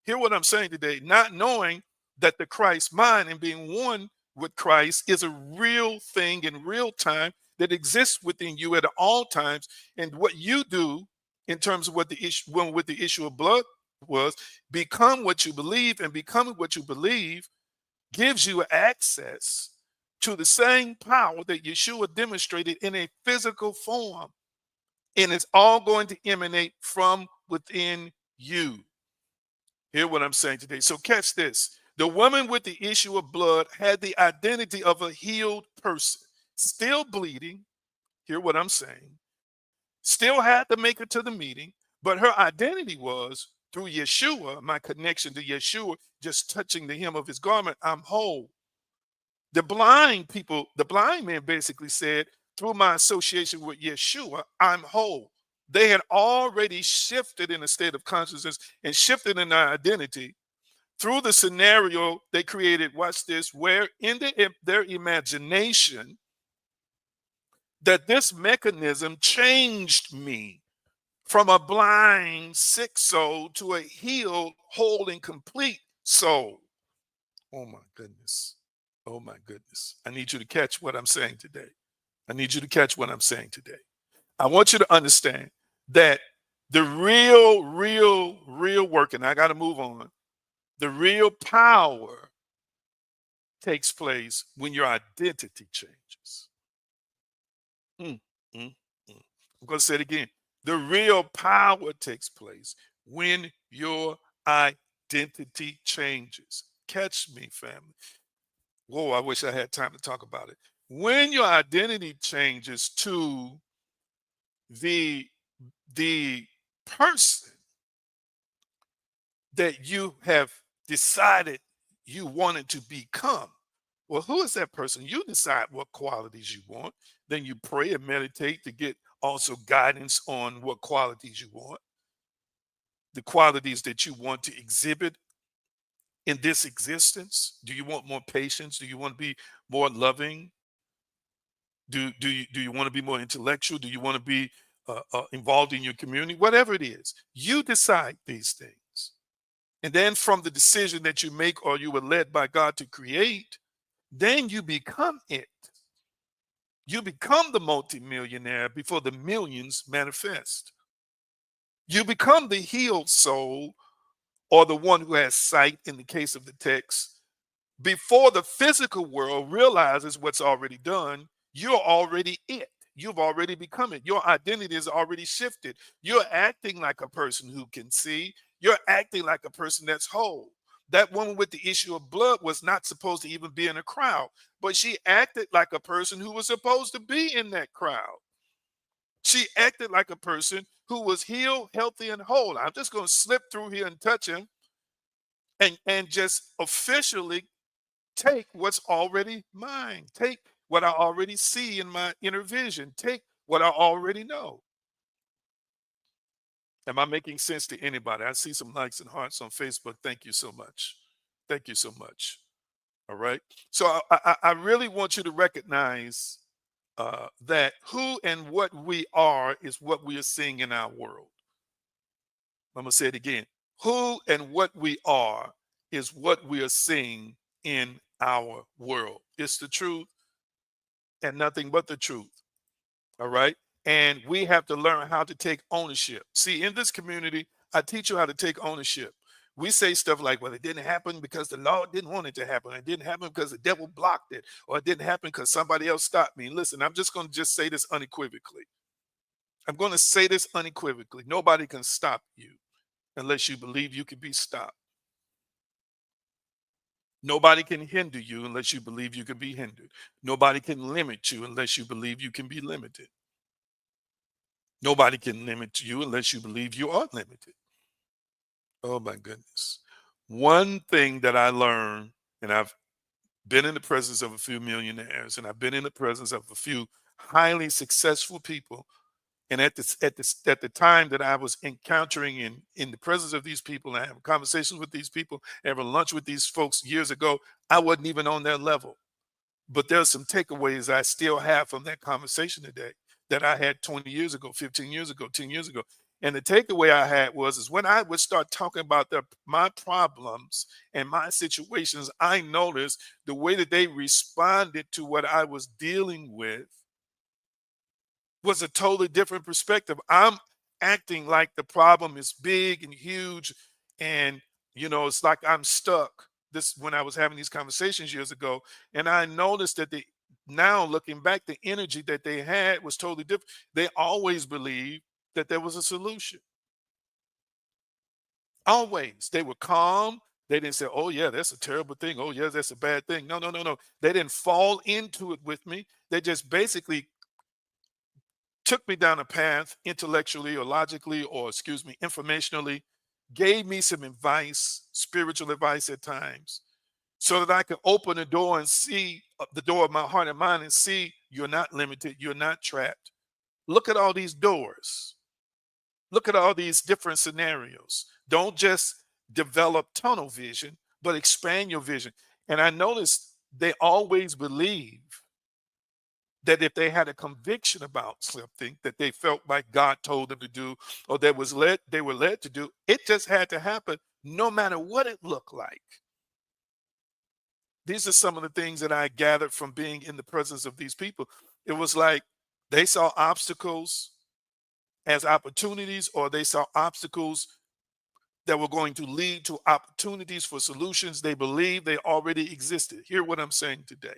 Hear what I'm saying today, not knowing that the Christ mind and being one with Christ is a real thing in real time that exists within you at all times. And what you do in terms of what the issue, with the issue of blood was, become what you believe, and becoming what you believe gives you access to the same power that Yeshua demonstrated in a physical form. And it's all going to emanate from within you. Hear what I'm saying today. So catch this. The woman with the issue of blood had the identity of a healed person, still bleeding. Hear what I'm saying. Still had to make it to the meeting, but her identity was through Yeshua, my connection to Yeshua, just touching the hem of his garment, I'm whole. The blind man basically said, through my association with Yeshua, I'm whole. They had already shifted in a state of consciousness and shifted in their identity through the scenario they created. Watch this, where in their imagination, that this mechanism changed me from a blind, sick soul to a healed, whole, and complete soul. Oh my goodness. Oh my goodness. I need you to catch what I'm saying today. I need you to catch what I'm saying today. I want you to understand that the real work, and I got to move on, the real power takes place when your identity changes. Mm, mm, mm. I'm going to say it again. The real power takes place when your identity changes. Catch me, family. Whoa, I wish I had time to talk about it. When your identity changes to the the person that you have decided you wanted to become. Well, who is that person? You decide what qualities you want. Then you pray and meditate to get also guidance on what qualities you want, the qualities that you want to exhibit in this existence. Do you want more patience? Do you want to be more loving? Do you want to be more intellectual? Do you want to be involved in your community? Whatever it is, you decide these things. And then from the decision that you make or you were led by God to create, then you become it. You become the multimillionaire before the millions manifest. You become the healed soul or the one who has sight in the case of the text. Before the physical world realizes what's already done, you're already it. You've already become it. Your identity is already shifted. You're acting like a person who can see. You're acting like a person that's whole. That woman with the issue of blood was not supposed to even be in a crowd, but she acted like a person who was supposed to be in that crowd. She acted like a person who was healed, healthy, and whole. I'm just going to slip through here and touch him and just officially take what's already mine. Take what I already see in my inner vision. Take what I already know. Am I making sense to anybody? I see some likes and hearts on Facebook. Thank you so much. Thank you so much. All right. So I really want you to recognize that who and what we are is what we are seeing in our world. I'm going to say it again. Who and what we are is what we are seeing in our world. It's the truth and nothing but the truth. All right. And we have to learn how to take ownership. See, in this community, I teach you how to take ownership. We say stuff like, well, it didn't happen because the Lord didn't want it to happen. It didn't happen because the devil blocked it, or it didn't happen because somebody else stopped me. Listen, I'm just going to just say this unequivocally. I'm going to say this unequivocally. Nobody can stop you unless you believe you can be stopped. Nobody can hinder you unless you believe you can be hindered. Nobody can limit you unless you believe you can be limited. Nobody can limit you unless you believe you are limited. Oh my goodness. One thing that I learned, and I've been in the presence of a few millionaires, and I've been in the presence of a few highly successful people. And at the time that I was encountering in the presence of these people, and I have conversations with these people, having lunch with these folks years ago, I wasn't even on their level. But there's some takeaways I still have from that conversation today that I had 20 years ago, 15 years ago, 10 years ago. And the takeaway I had was is when I would start talking about my problems and my situations, I noticed the way that they responded to what I was dealing with was a totally different perspective. I'm acting like the problem is big and huge, and it's like I'm stuck. This when I was having these conversations years ago, and I noticed that now looking back, the energy that they had was totally different. They always believed that there was a solution. Always. They were calm. They didn't say, "Oh yeah, that's a terrible thing. Oh yeah, that's a bad thing." No, no, no, no. They didn't fall into it with me. They just basically took me down a path intellectually or logically or excuse me informationally, gave me some advice, spiritual advice at times, so that I could open the door and see the door of my heart and mind and see you're not limited, you're not trapped. Look at all these doors. Look at all these different scenarios. Don't just develop tunnel vision, but expand your vision. And I noticed they always believe that if they had a conviction about something that they felt like God told them to do, or they were led to do, it just had to happen no matter what it looked like. These are some of the things that I gathered from being in the presence of these people. It was like they saw obstacles as opportunities, or they saw obstacles that were going to lead to opportunities for solutions they believed they already existed. Hear what I'm saying today.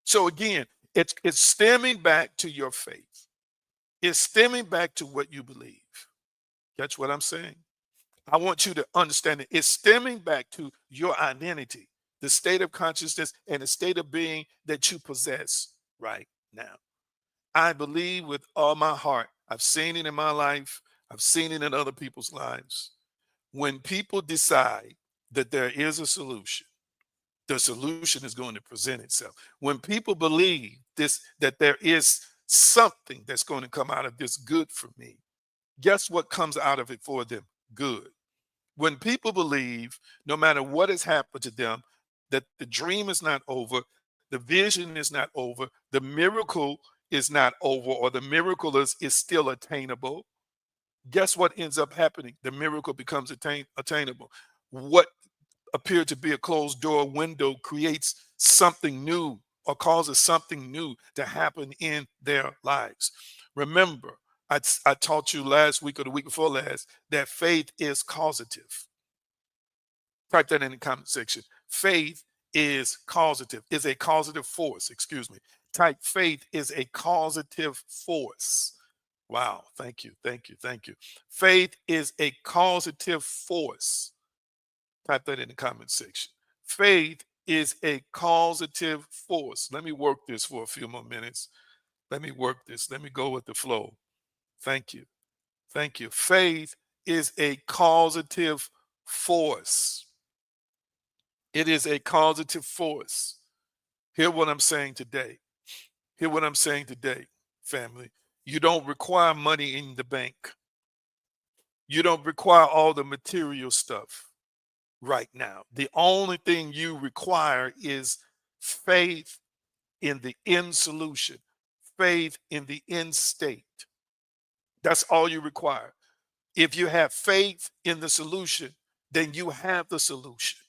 So again, it's stemming back to your faith. It's stemming back to what you believe. Catch what I'm saying? I want you to understand it. It's stemming back to your identity. the state of consciousness and the state of being that you possess right now. I believe with all my heart. I've seen it in my life. I've seen it in other people's lives. When people decide that there is a solution, the solution is going to present itself. When people believe this, that there is something that's going to come out of this good for me, guess what comes out of it for them? Good. When people believe, no matter what has happened to them, that the dream is not over, the vision is not over, the miracle is not over, or the miracle is still attainable, guess what ends up happening? The miracle becomes attainable. What appeared to be a closed door window creates something new or causes something new to happen in their lives. Remember, I taught you last week or the week before last that faith is causative. Type that in the comment section. Faith is causative, is a causative force, excuse me. Type faith is a causative force. Wow, thank you, thank you, thank you. Faith is a causative force. Type that in the comment section. Faith is a causative force. Let me work this for a few more minutes. Let me work this. Let me go with the flow. Thank you. Thank you. Faith is a causative force. It is a causative force. Hear what I'm saying today. Hear what I'm saying today, family. You don't require money in the bank. You don't require all the material stuff right now. The only thing you require is faith in the end solution, faith in the end state. That's all you require. If you have faith in the solution, then you have the solution,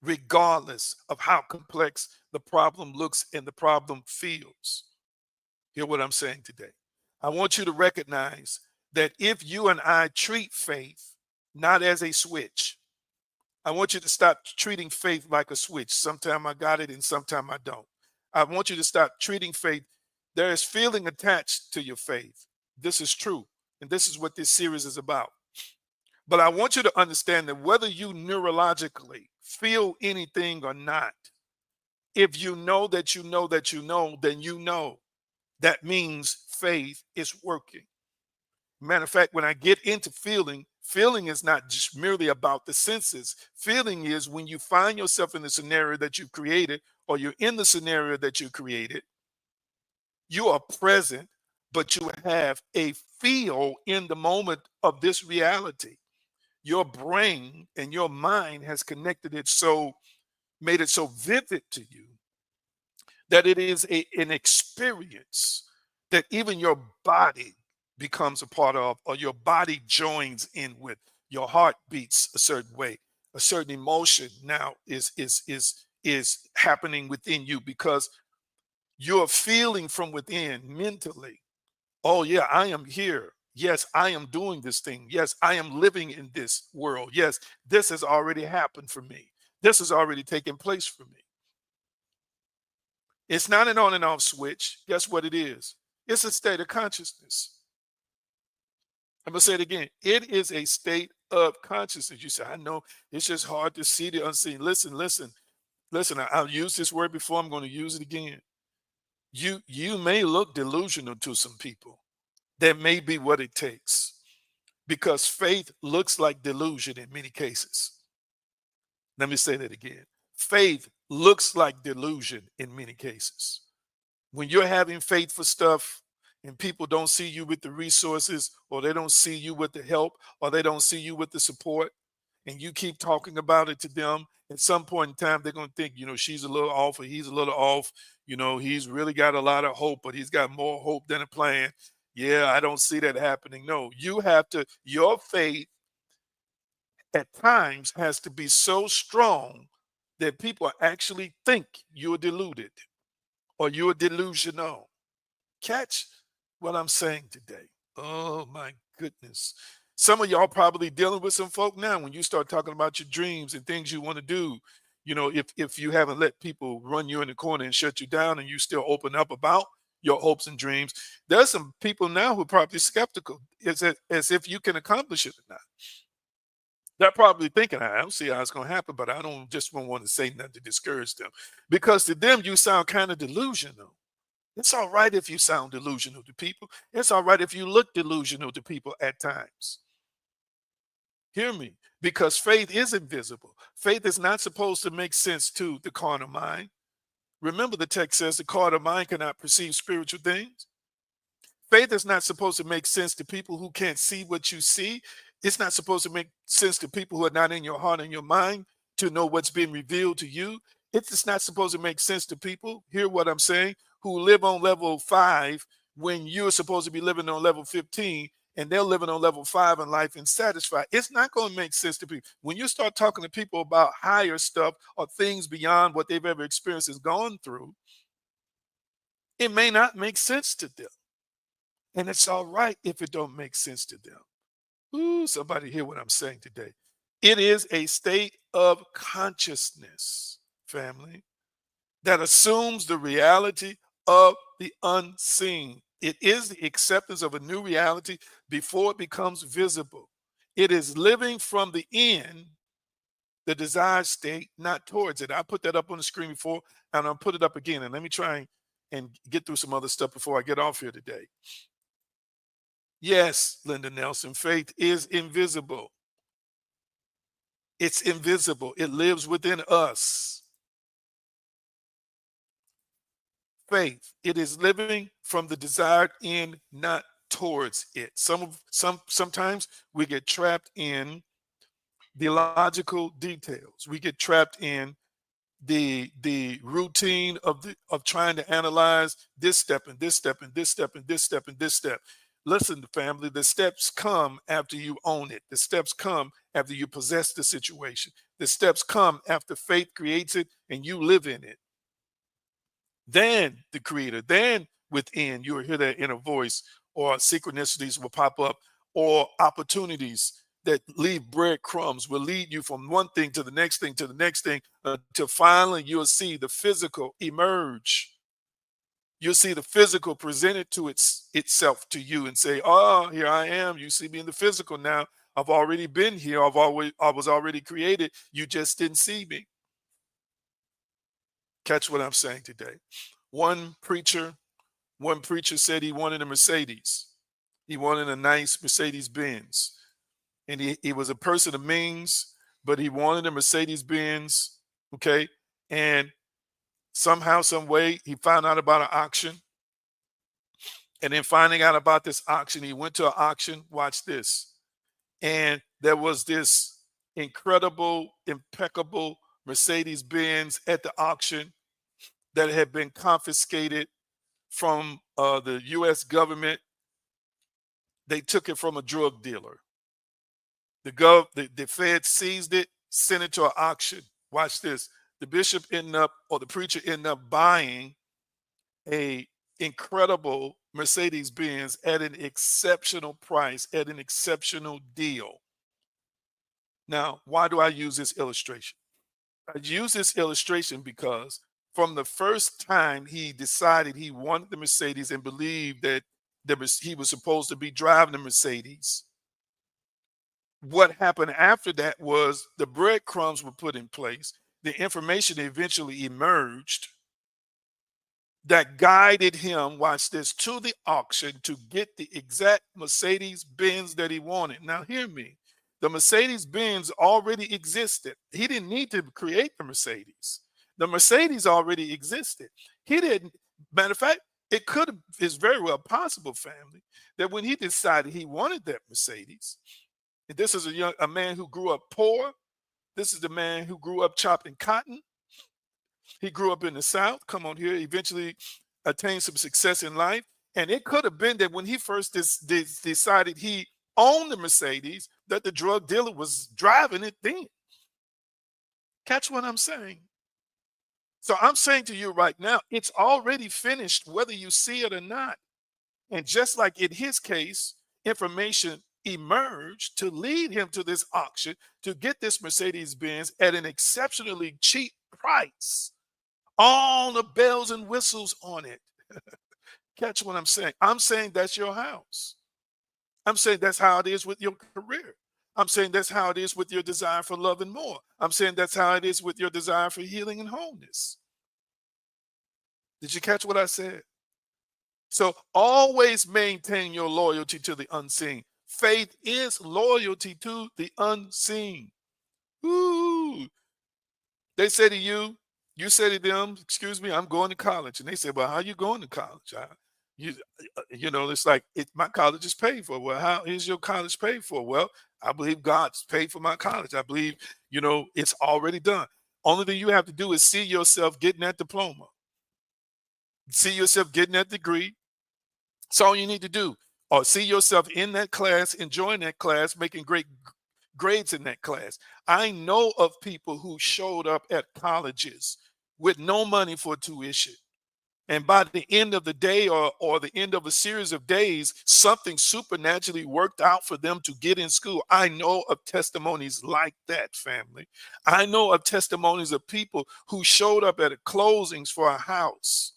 regardless of how complex the problem looks and the problem feels. Hear what I'm saying today. I want you to recognize that if you and I treat faith not as a switch, I want you to stop treating faith like a switch. Sometime I got it and sometime I don't. I want you to stop treating faith. There is feeling attached to your faith. This is true. And this is what this series is about. But I want you to understand that whether you neurologically feel anything or not, if you know that you know that you know, then you know. That means faith is working. Matter of fact, when I get into feeling, feeling is not just merely about the senses. Feeling is when you find yourself in the scenario that you created, or you're in the scenario that you created, you are present, but you have a feel in the moment of this reality. Your brain and your mind has connected it so, made it so vivid to you that it is an experience that even your body becomes a part of, or your body joins in with. Your heart beats a certain way, a certain emotion now is happening within you because you're feeling from within mentally. Oh yeah, I am here. Yes, I am doing this thing. Yes, I am living in this world. Yes, this has already happened for me. This has already taken place for me. It's not an on and off switch. Guess what it is? It's a state of consciousness. I'm going to say it again. It is a state of consciousness. You say, I know it's just hard to see the unseen. Listen, listen, listen. I've used this word before. I'm going to use it again. You may look delusional to some people. That may be what it takes because faith looks like delusion in many cases. Let me say that again. Faith looks like delusion in many cases. When you're having faith for stuff and people don't see you with the resources, or they don't see you with the help, or they don't see you with the support, and you keep talking about it to them, at some point in time, they're going to think, she's a little off or he's a little off. He's really got a lot of hope, but he's got more hope than a plan. Yeah, I don't see that happening. No, your faith at times has to be so strong that people actually think you're deluded or you're delusional. Catch what I'm saying today. Oh my goodness. Some of y'all probably dealing with some folk now when you start talking about your dreams and things you want to do. If you haven't let people run you in the corner and shut you down and you still open up about your hopes and dreams, there's some people now who are probably skeptical as if you can accomplish it or not. They're probably thinking, I don't see how it's going to happen, but I don't just want to say nothing to discourage them. Because to them, you sound kind of delusional. It's all right if you sound delusional to people. It's all right if you look delusional to people at times. Hear me, because faith is invisible. Faith is not supposed to make sense to the carnal mind. Remember, the text says the carnal mind cannot perceive spiritual things. Faith is not supposed to make sense to people who can't see what you see. It's not supposed to make sense to people who are not in your heart and your mind to know what's being revealed to you. It's just not supposed to make sense to people, hear what I'm saying, who live on level 5 when you're supposed to be living on level 15 and they're living on level 5 in life and satisfied. It's not going to make sense to people. When you start talking to people about higher stuff or things beyond what they've ever experienced and gone through, it may not make sense to them. And it's all right if it don't make sense to them. Ooh, somebody hear what I'm saying today. It is a state of consciousness, family, that assumes the reality of the unseen. It is the acceptance of a new reality before it becomes visible. It is living from the in, the desired state, not towards it. I put that up on the screen before, and I'll put it up again. And let me try and get through some other stuff before I get off here today. Yes, Linda Nelson, faith is invisible. It's invisible. It lives within us. Faith, it is living from the desired end, not towards it. Sometimes we get trapped in the logical details. We get trapped in the routine of trying to analyze this step and this step and this step and this step and this step. Listen, family, the steps come after you own it. The steps come after you possess the situation. The steps come after faith creates it and you live in it. Then the creator, then within, you'll hear that inner voice, or synchronicities will pop up, or opportunities that leave breadcrumbs will lead you from one thing to the next thing to the next thing until finally you'll see the physical emerge. You'll see the physical presented to itself to you and say, oh, here I am. You see me in the physical now. I've already been here. I was already created. You just didn't see me. Catch what I'm saying today. One preacher said he wanted a Mercedes. He wanted a nice Mercedes Benz. And he was a person of means, but he wanted a Mercedes Benz. Okay. And somehow, some way, he found out about an auction. And then finding out about this auction, he went to an auction. Watch this. And there was this incredible, impeccable Mercedes Benz at the auction that had been confiscated from the U.S. government. They took it from a drug dealer. The Fed seized it, sent it to an auction. Watch this. The bishop ended up, or the preacher ended up buying a incredible Mercedes Benz at an exceptional price, at an exceptional deal. Now, why do I use this illustration? I use this illustration because from the first time he decided he wanted the Mercedes and believed that he was supposed to be driving the Mercedes, what happened after that was the breadcrumbs were put in place. The information eventually emerged that guided him, watch this, to the auction to get the exact Mercedes Benz that he wanted. Now, hear me. The Mercedes Benz already existed. He didn't need to create the Mercedes. The Mercedes already existed. He didn't, matter of fact, it's very well possible, family, that when he decided he wanted that Mercedes, and this is a man who grew up poor. This is the man who grew up chopping cotton. He grew up in the South, come on here, eventually attained some success in life. And it could have been that when he first decided he owned the Mercedes, that the drug dealer was driving it then. Catch what I'm saying? So I'm saying to you right now, it's already finished, whether you see it or not. And just like in his case, information emerged to lead him to this auction to get this Mercedes Benz at an exceptionally cheap price. All the bells and whistles on it. Catch what I'm saying? I'm saying that's your house. I'm saying that's how it is with your career. I'm saying that's how it is with your desire for love and more. I'm saying that's how it is with your desire for healing and wholeness. Did you catch what I said? So always maintain your loyalty to the unseen. Faith is loyalty to the unseen. Ooh. They say to you, you say to them, "Excuse me, I'm going to college." And they say, "Well, how you going to college?" You, it's like my college is paid for. Well, how is your college paid for? Well, I believe God's paid for my college. I believe, it's already done. Only thing you have to do is see yourself getting that diploma, see yourself getting that degree. That's all you need to do. Or see yourself in that class, enjoying that class, making great grades in that class. I know of people who showed up at colleges with no money for tuition. And by the end of the day or the end of a series of days, something supernaturally worked out for them to get in school. I know of testimonies like that, family. I know of testimonies of people who showed up at closings for a house,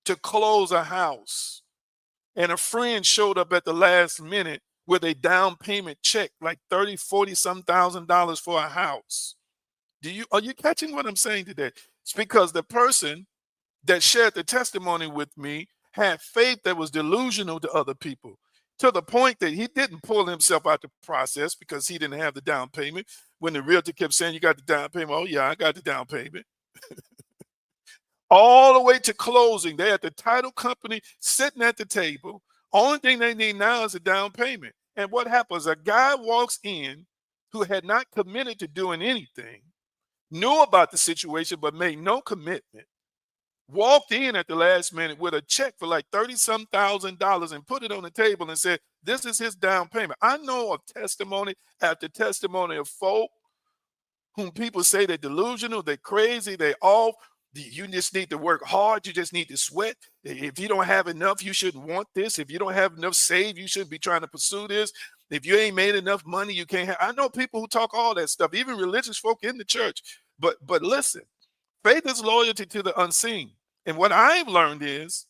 to close a house. And a friend showed up at the last minute with a down payment check, like 30, 40 some $1,000 for a house. Are you catching what I'm saying today? It's because the person that shared the testimony with me had faith that was delusional to other people, to the point that he didn't pull himself out the process because he didn't have the down payment. When the realtor kept saying, "You got the down payment?" "Oh yeah, I got the down payment." All the way to closing, they at the title company sitting at the table. Only thing they need now is a down payment. And what happens? A guy walks in who had not committed to doing anything, knew about the situation but made no commitment, walked in at the last minute with a check for like 30 some $1,000 and put it on the table and said, "This is his down payment." I know of testimony after testimony of folk whom people say they're delusional, they're crazy, they all, you just need to work hard, you just need to sweat. If you don't have enough, you shouldn't want this. If you don't have enough saved, you shouldn't be trying to pursue this. If you ain't made enough money, you can't have. I know people who talk all that stuff, even religious folk in the church. But listen, faith is loyalty to the unseen. And what I've learned is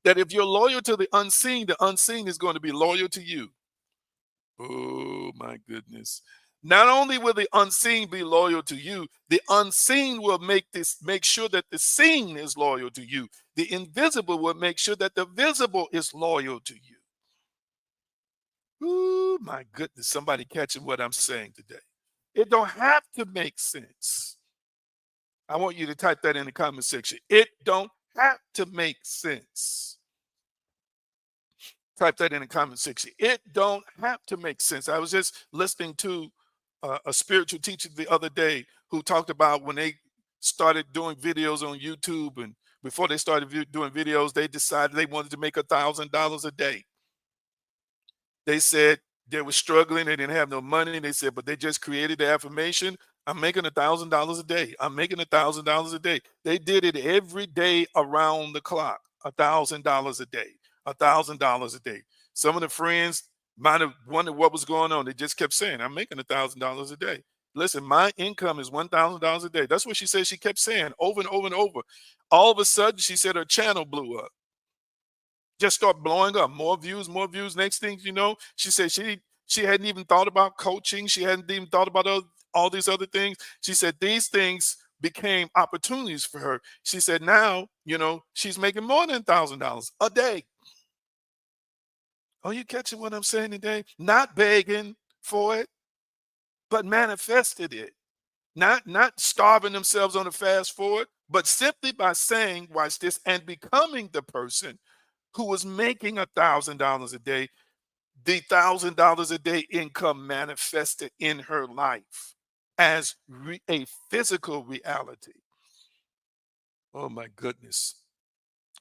that if you're loyal to the unseen is going to be loyal to you. Oh my goodness. Not only will the unseen be loyal to you, the unseen will make sure that the seen is loyal to you. The invisible will make sure that the visible is loyal to you. Oh my goodness. Somebody catching what I'm saying today. It don't have to make sense. I want you to type that in the comment section. It don't have to make sense. Type that in the comment section. It don't have to make sense. I was just listening to a spiritual teacher the other day who talked about when they started doing videos on YouTube, and before they started doing videos, they decided they wanted to make $1,000 a day. They said they were struggling, they didn't have no money. They said, but they just created the affirmation, "I'm making $1,000 a day. I'm making $1,000 a day." They did it every day around the clock. $1,000 a day. $1,000 a day. Some of the friends might have wondered what was going on. They just kept saying, "I'm making $1,000 a day." Listen, my income is $1,000 a day. That's what she said. She kept saying over and over and over. All of a sudden, she said her channel blew up, just start blowing up, more views, more views. Next thing you know, she said she hadn't even thought about coaching. She hadn't even thought about all these other things. She said these things became opportunities for her. She said now, she's making more than $1,000 a day. Are you catching what I'm saying today? Not begging for it, but manifested it. Not starving themselves on a fast forward, but simply by saying, watch this, and becoming the person who was making $1,000 a day. The $1,000 a day income manifested in her life as a physical reality. Oh my goodness.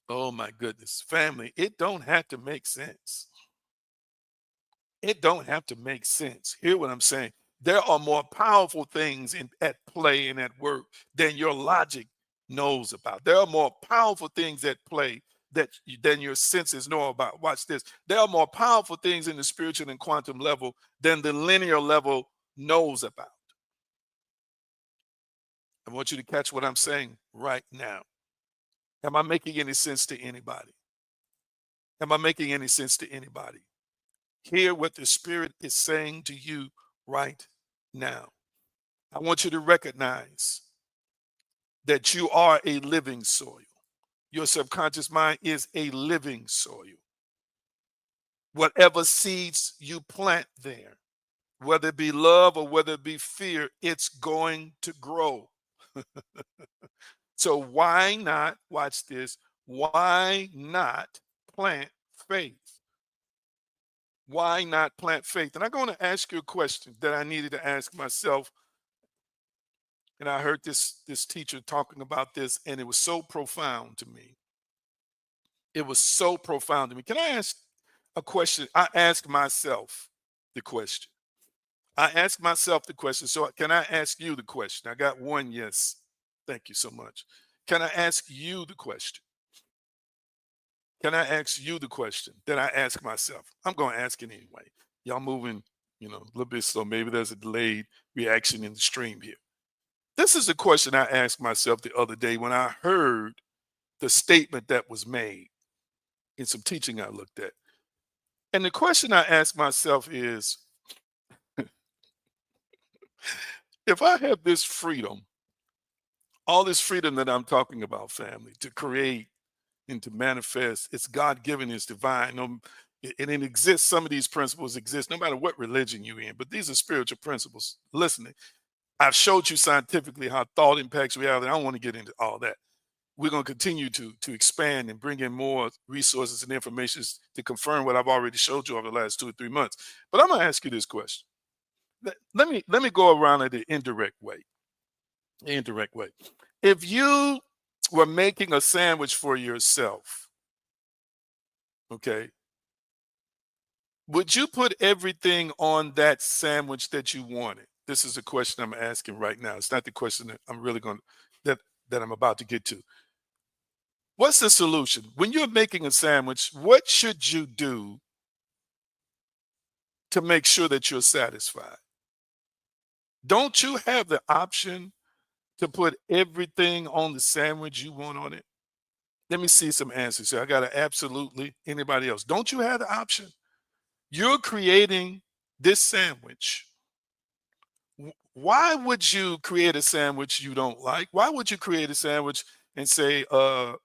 Oh my goodness. Family, it don't have to make sense. It don't have to make sense. Hear what I'm saying. There are more powerful things at play and at work than your logic knows about. There are more powerful things at play than your senses know about. Watch this. There are more powerful things in the spiritual and quantum level than the linear level knows about. I want you to catch what I'm saying right now. Am I making any sense to anybody? Am I making any sense to anybody? Hear what the Spirit is saying to you right now. I want you to recognize that you are a living soil. Your subconscious mind is a living soil. Whatever seeds you plant there, whether it be love or whether it be fear, it's going to grow. So why not, watch this, why not plant faith? Why not plant faith? And I'm going to ask you a question that I needed to ask myself. And I heard this teacher talking about this, and it was so profound to me. It was so profound to me. Can I ask a question? I ask myself the question. I ask myself the question. So can I ask you the question? I got one yes. Thank you so much. Can I ask you the question? Can I ask you the question that I ask myself? I'm going to ask it anyway. Y'all moving, a little bit slow. Maybe there's a delayed reaction in the stream here. This is the question I asked myself the other day when I heard the statement that was made in some teaching I looked at. And the question I asked myself is, if I have this freedom, all this freedom that I'm talking about, family, to create and to manifest, it's God given, it's divine. And it exists. Some of these principles exist no matter what religion you're in, but these are spiritual principles. Listening, I've showed you scientifically how thought impacts reality. I don't want to get into all that. We're going to continue to expand and bring in more resources and information to confirm what I've already showed you over the last 2 or 3 months. But I'm going to ask you this question. Let me go around it the indirect way. Indirect way. If you were making a sandwich for yourself, okay, would you put everything on that sandwich that you wanted? This is a question I'm asking right now. It's not the question that I'm really going that I'm about to get to. What's the solution? When you're making a sandwich, what should you do to make sure that you're satisfied? Don't you have the option to put everything on the sandwich you want on it? Let me see some answers here. I got to absolutely anybody else. Don't you have the option? You're creating this sandwich. Why would you create a sandwich you don't like? Why would you create a sandwich and say, you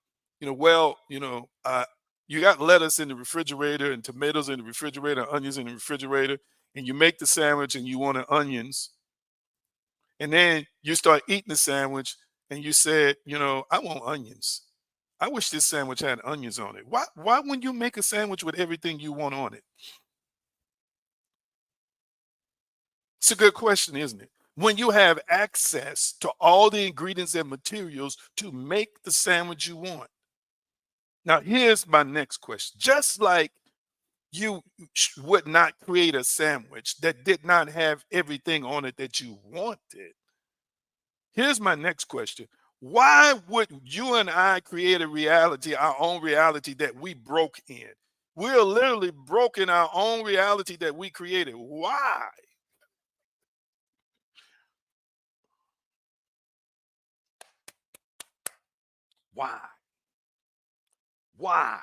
got lettuce in the refrigerator and tomatoes in the refrigerator, onions in the refrigerator, and you make the sandwich and you wanted onions, and then you start eating the sandwich and you said, I want onions. I wish this sandwich had onions on it. Why wouldn't you make a sandwich with everything you want on it? It's a good question, isn't it? When you have access to all the ingredients and materials to make the sandwich you want. Now, here's my next question. Just like you would not create a sandwich that did not have everything on it that you wanted, here's my next question. Why would you and I create a reality, our own reality that we broke in? We're literally broken our own reality that we created. Why? Why? Why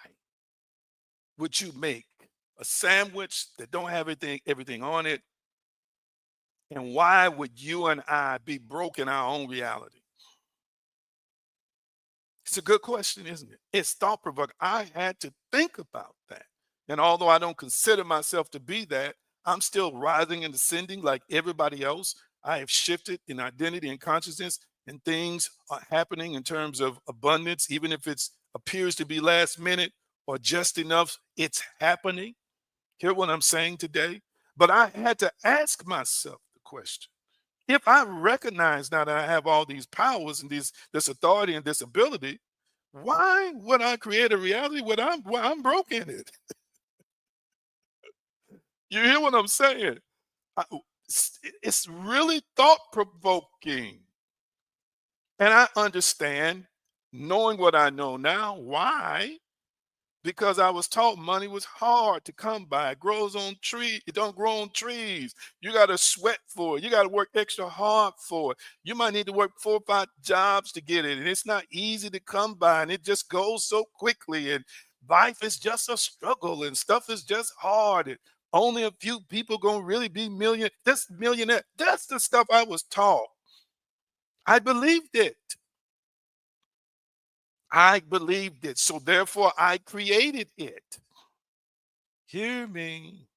would you make a sandwich that don't have everything on it? And why would you and I be broken our own reality? It's a good question, isn't it? It's thought provoking. I had to think about that. And although I don't consider myself to be that, I'm still rising and ascending like everybody else. I have shifted in identity and consciousness, and things are happening in terms of abundance, even if it appears to be last minute or just enough, it's happening. Hear what I'm saying today? But I had to ask myself the question. If I recognize now that I have all these powers and this authority and this ability, why would I create a reality where I'm broke in it? You hear what I'm saying? It's really thought provoking. And I understand, knowing what I know now, why? Because I was taught money was hard to come by. It grows on trees. It don't grow on trees. You got to sweat for it. You got to work extra hard for it. You might need to work 4 or 5 jobs to get it. And it's not easy to come by. And it just goes so quickly. And life is just a struggle and stuff is just hard. And Only a few people gonna really be millionaire. That's the stuff I was taught. I believed it. I believed it. So therefore I created it. Hear me.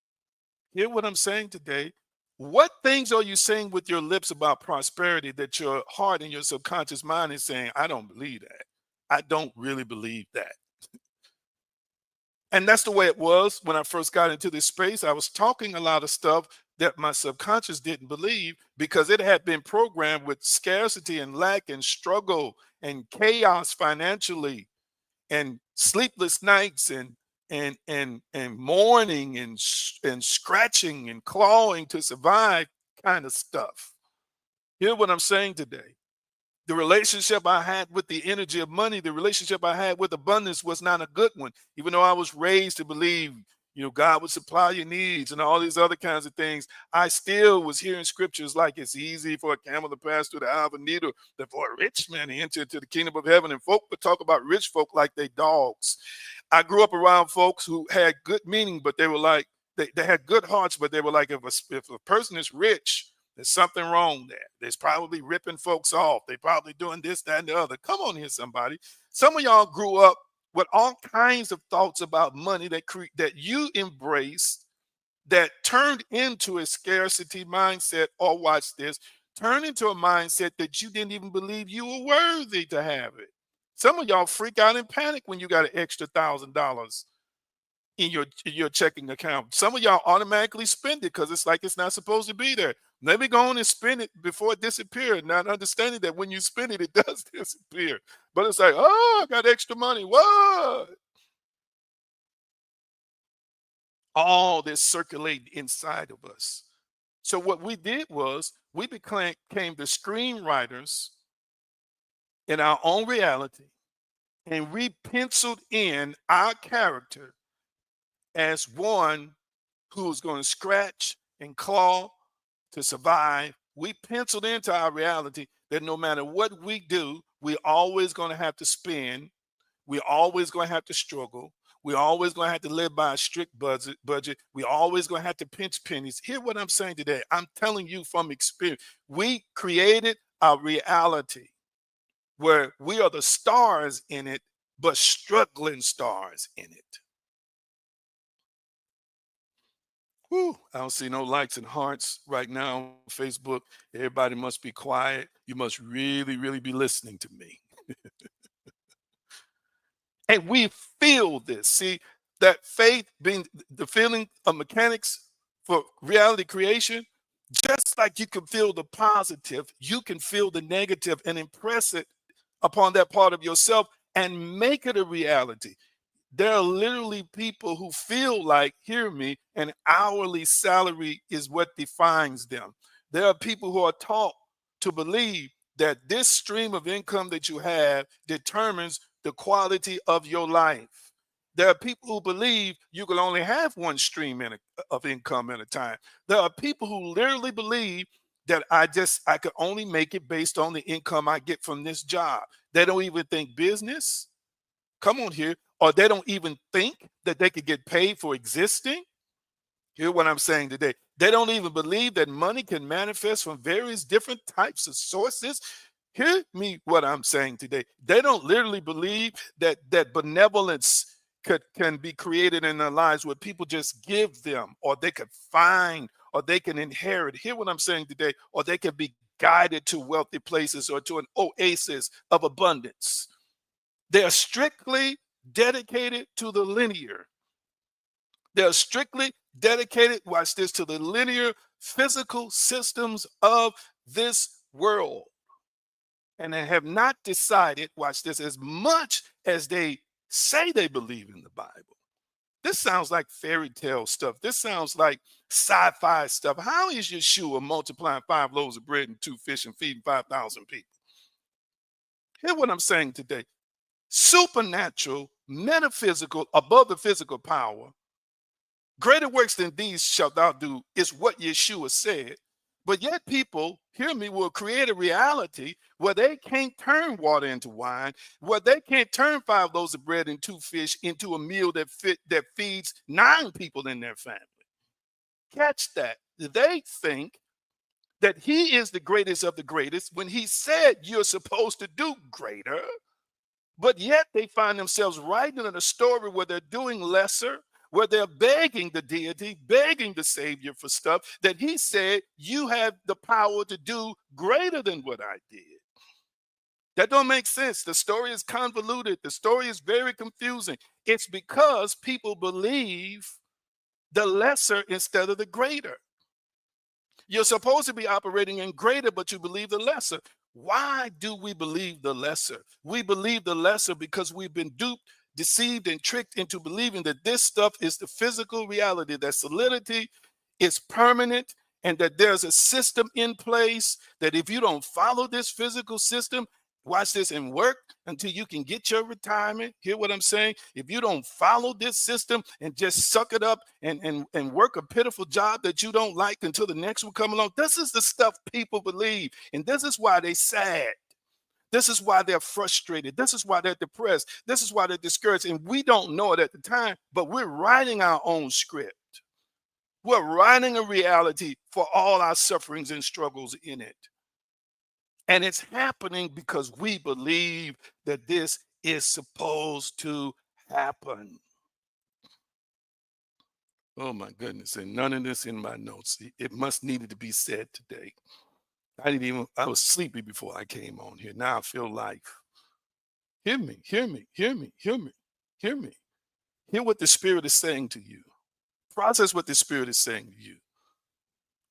Hear what I'm saying today. What things are you saying with your lips about prosperity that your heart and your subconscious mind is saying, I don't believe that. I don't really believe that. And that's the way it was when I first got into this space. I was talking a lot of stuff that my subconscious didn't believe because it had been programmed with scarcity and lack and struggle and chaos financially and sleepless nights and mourning and scratching and clawing to survive kind of stuff. Hear what I'm saying today. The relationship I had with the energy of money, the relationship I had with abundance was not a good one. Even though I was raised to believe, God would supply your needs and all these other kinds of things, I still was hearing scriptures like it's easy for a camel to pass through the eye of a needle, that for a rich man to enter into the kingdom of heaven. And folk would talk about rich folk like they dogs. I grew up around folks who had good meaning, but they were like, they had good hearts, but they were like, if a person is rich, there's something wrong there. There's probably ripping folks off. They probably doing this, that, and the other. Come on here, somebody. Some of y'all grew up with all kinds of thoughts about money that you embraced that turned into a scarcity mindset, or watch this, turned into a mindset that you didn't even believe you were worthy to have it. Some of y'all freak out and panic when you got an extra $1,000 in your checking account. Some of y'all automatically spend it because it's like it's not supposed to be there. Let me go on and spend it before it disappears, not understanding that when you spend it, it does disappear. But it's like, oh, I got extra money. What? All this circulating inside of us. So what we did was we became the screenwriters in our own reality, and we penciled in our character as one who's going to scratch and claw to survive. We penciled into our reality that no matter what we do, we're always going to have to spend. We're always going to have to struggle. We're always going to have to live by a strict budget. We're always going to have to pinch pennies. Hear what I'm saying today. I'm telling you from experience. We created a reality where we are the stars in it, but struggling stars in it. Whew, I don't see no likes and hearts right now on Facebook. Everybody must be quiet. You must really, really be listening to me. And we feel this. See, that faith being the feeling of mechanics for reality creation, just like you can feel the positive, you can feel the negative and impress it upon that part of yourself and make it a reality. There are literally people who feel like, hear me, an hourly salary is what defines them. There are people who are taught to believe that this stream of income that you have determines the quality of your life. There are people who believe you can only have one stream of income at a time. There are people who literally believe that I could only make it based on the income I get from this job. They don't even think business. Come on here. Or they don't even think that they could get paid for existing. Hear what I'm saying today. They don't even believe that money can manifest from various different types of sources. Hear me what I'm saying today. They don't literally believe that benevolence can be created in their lives where people just give them, or they could find, or they can inherit. Hear what I'm saying today. Or they can be guided to wealthy places or to an oasis of abundance. They are strictly dedicated to the linear. They're strictly dedicated, watch this, to the linear physical systems of this world. And they have not decided, watch this, as much as they say they believe in the Bible. This sounds like fairy tale stuff. This sounds like sci-fi stuff. How is Yeshua multiplying 5 loaves of bread and 2 fish and feeding 5,000 people? Hear what I'm saying today. Supernatural, metaphysical, above the physical power. Greater works than these shalt thou do, is what Yeshua said. But yet people, hear me, will create a reality where they can't turn water into wine, where they can't turn 5 loaves of bread and 2 fish into a meal that feeds 9 people in their family. catch that. They think that he is the greatest of the greatest when he said you're supposed to do greater, but yet they find themselves writing in a story where they're doing lesser, where they're begging the deity, begging the Savior for stuff that he said, you have the power to do greater than what I did. That don't make sense. The story is convoluted. The story is very confusing. It's because people believe the lesser instead of the greater. You're supposed to be operating in greater, but you believe the lesser. Why do we believe the lesser? We believe the lesser because we've been duped, deceived, and tricked into believing that this stuff is the physical reality, that solidity is permanent, and that there's a system in place that if you don't follow this physical system, watch this, and work until you can get your retirement. Hear what I'm saying? If you don't follow this system and just suck it up and work a pitiful job that you don't like until the next one come along, this is the stuff people believe. And this is why they sad. This is why they're frustrated. This is why they're depressed. This is why they're discouraged. And we don't know it at the time, but we're writing our own script. We're writing a reality for all our sufferings and struggles in it. And it's happening because we believe that this is supposed to happen. Oh my goodness. And none of this in my notes. It must needed to be said today. I was sleepy before I came on here. Now I feel life. Hear me, hear me, hear me, hear me, hear me. Hear what the Spirit is saying to you. Process what the Spirit is saying to you.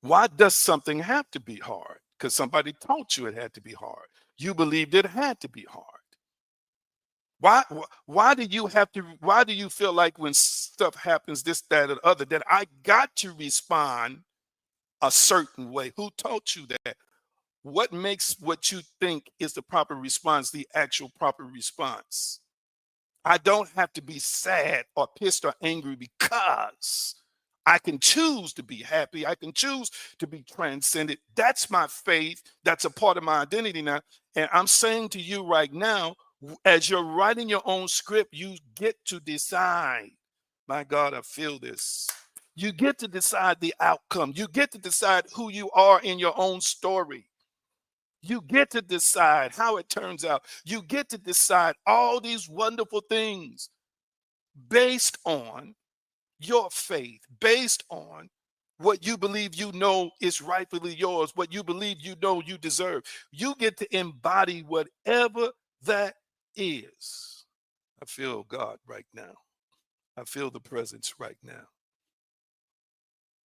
Why does something have to be hard? Because somebody taught you it had to be hard. You believed it had to be hard. Why do you have to, why do you feel like when stuff happens, this, that, or the other, that I got to respond a certain way? Who taught you that? What makes what you think is the proper response the actual proper response? I don't have to be sad or pissed or angry because I can choose to be happy. I can choose to be transcended. That's my faith. That's a part of my identity now. And I'm saying to you right now, as you're writing your own script, you get to decide. My God, I feel this. You get to decide the outcome. You get to decide who you are in your own story. You get to decide how it turns out. You get to decide all these wonderful things based on your faith, based on what you believe you know is rightfully yours, what you believe you know you deserve. You get to embody whatever that is. I feel God right now. I feel the presence right now.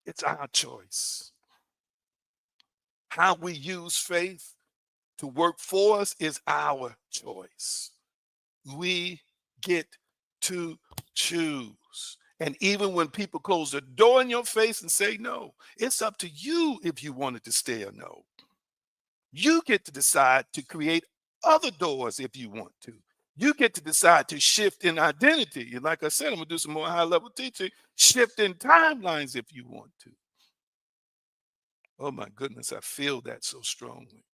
It's our choice. How we use faith to work for us is our choice. We get to choose. And even when people close the door in your face and say no, it's up to you if you wanted to stay or no. You get to decide to create other doors if you want to. You get to decide to shift in identity. And like I said, I'm going to do some more high level teaching, shift in timelines if you want to. Oh my goodness, I feel that so strongly.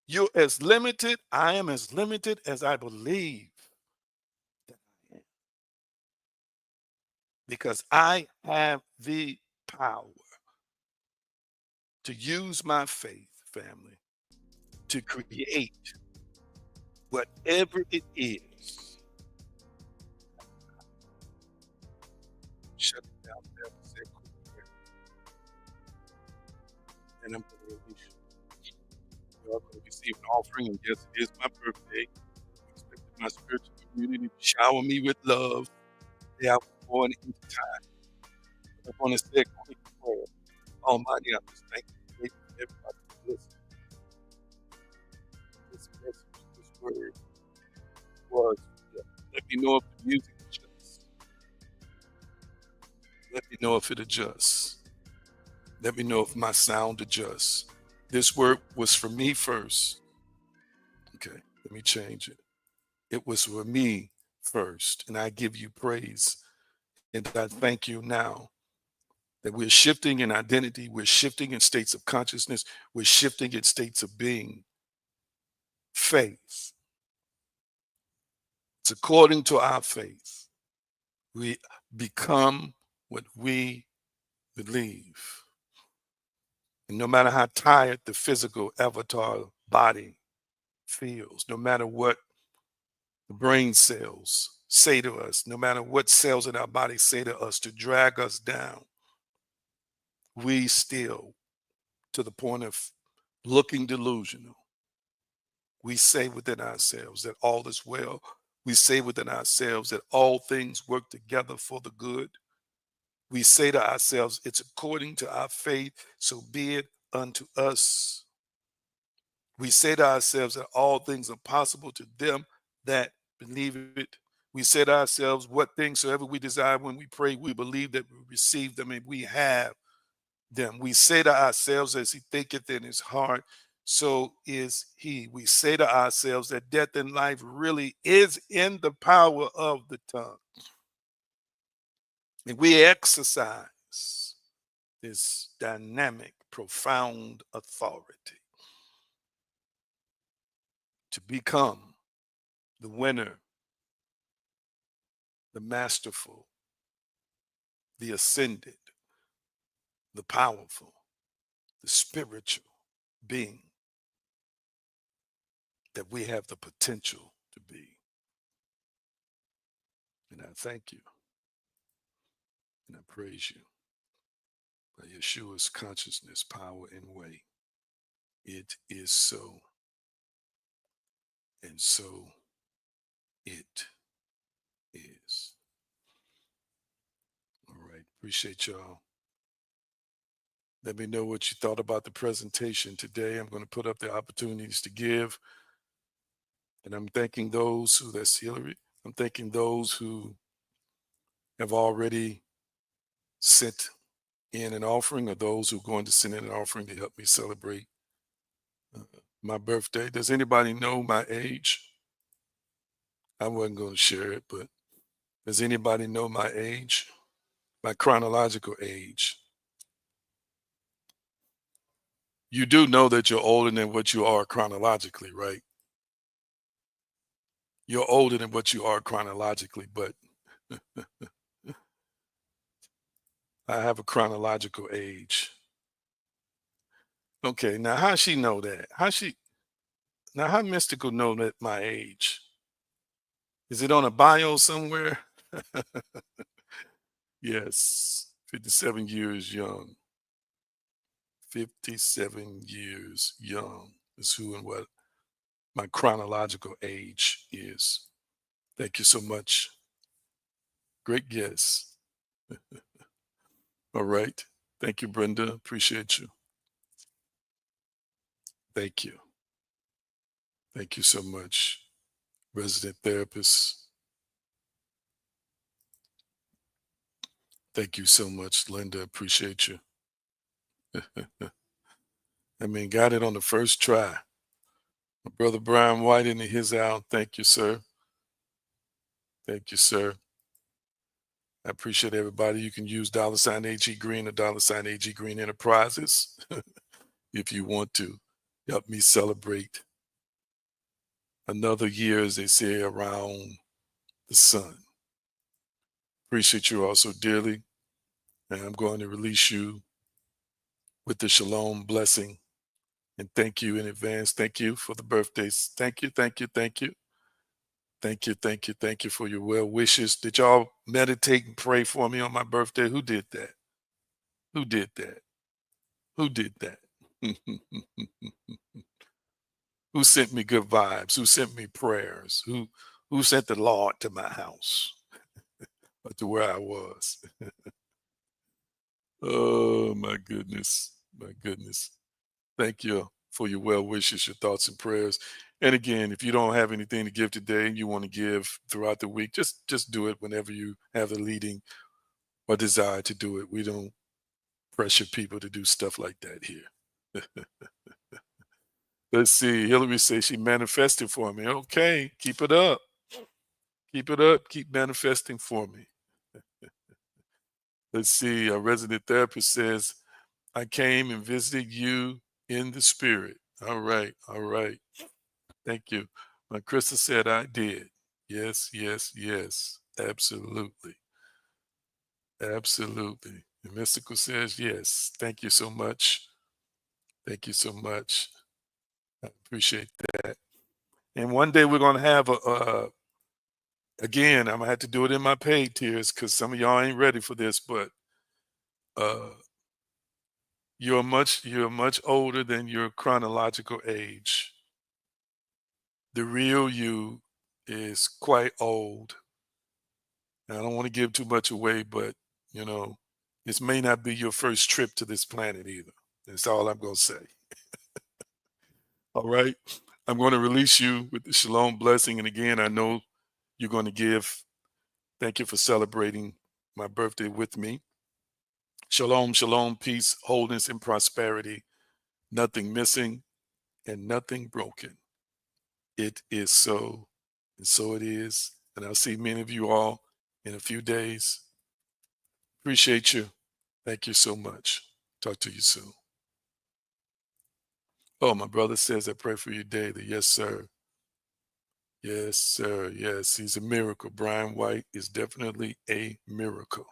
You're as limited, I am as limited as I believe that I am. Because I have the power to use my faith, family, to create whatever it is. Shut it down there and say a quick prayer. And I'm going to release you. You're going to receive an offering. And yes, it is my birthday. I'm expecting my spiritual community to shower me with love. Yeah, I was born into time. I want to say a quick prayer. Almighty, I just thank you for everybody who listened. This message, this word was, let me know if the music adjusts. Let me know if it adjusts. Let me know if my sound adjusts. This word was for me first. Okay, let me change it. It was for me first. And I give you praise. And I thank you now that we're shifting in identity. We're shifting in states of consciousness. We're shifting in states of being. Faith. It's according to our faith. We become what we Believe. And no matter how tired the physical avatar body feels, no matter what the brain cells say to us, no matter what cells in our body say to us to drag us down, we still, to the point of looking delusional, we say within ourselves that all is well. We say within ourselves that all things work together for the good. We say to ourselves, it's according to our faith, so be it unto us. We say to ourselves that all things are possible to them that believe it. We say to ourselves, what things soever we desire when we pray, we believe that we receive them and we have them. We say to ourselves, as he thinketh in his heart, so is he. We say to ourselves that death and life really is in the power of the tongue. And we exercise this dynamic, profound authority to become the winner, the masterful, the ascended, the powerful, the spiritual being that we have the potential to be. And I thank you and I praise you by Yeshua's consciousness, power, and way. It is so, and so it is. All right. Appreciate y'all. Let me know what you thought about the presentation today. I'm going to put up the opportunities to give. And I'm thanking those who, that's Hillary, I'm thanking those who have already sent in an offering or those who are going to send in an offering to help me celebrate my birthday. Does anybody know my age? I wasn't going to share it, but does anybody know my age? My chronological age? You do know that you're older than what you are chronologically, right? You're older than what you are chronologically, but I have a chronological age. Okay, now how she know that? How Mystical know that my age? Is it on a bio somewhere? Yes, 57 years young. 57 years young is who and what my chronological age is. Thank you so much. Great guess. All right. Thank you, Brenda. Appreciate you. Thank you. Thank you so much, resident therapist. Thank you so much, Linda. Appreciate you. I mean, got it on the first try. My brother Brian White in his out. Thank you, sir. Thank you, sir. I appreciate everybody. You can use $AG Green or $AG Green Enterprises if you want to help me celebrate another year, as they say, around the sun. Appreciate you also dearly. And I'm going to release you with the shalom blessing. And thank you in advance. Thank you for the birthdays. Thank you, thank you, thank you. Thank you, thank you, thank you for your well wishes. Did y'all meditate and pray for me on my birthday? Who did that? Who did that? Who did that? Who sent me good vibes? Who sent me prayers? Who sent the Lord to my house or to where I was? Oh my goodness. My goodness. Thank you for your well wishes, your thoughts and prayers. And again, if you don't have anything to give today and you want to give throughout the week, just do it whenever you have the leading or desire to do it. We don't pressure people to do stuff like that here. Let's see. Hillary says she manifested for me. Okay, keep it up. Keep it up. Keep manifesting for me. Let's see. A resident therapist says, I came and visited you in the spirit. All right. All right. Thank you. Krista said I did. Yes, yes, yes. Absolutely. Absolutely. And Mystical says, yes. Thank you so much. Thank you so much. I appreciate that. And one day we're going to have again, I'm going to have to do it in my paid tiers because some of y'all ain't ready for this, but uh, you're much older than your chronological age. The real you is quite old. And I don't want to give too much away, but you know, this may not be your first trip to this planet either. That's all I'm going to say. All right. I'm going to release you with the shalom blessing. And again, I know you're going to give. Thank you for celebrating my birthday with me. Shalom, shalom, peace, wholeness, and prosperity. Nothing missing and nothing broken. It is so, and so it is. And I'll see many of you all in a few days. Appreciate you. Thank you so much. Talk to you soon. Oh, my brother says I pray for you daily. Yes, sir. Yes, sir. Yes, he's a miracle. Brian White is definitely a miracle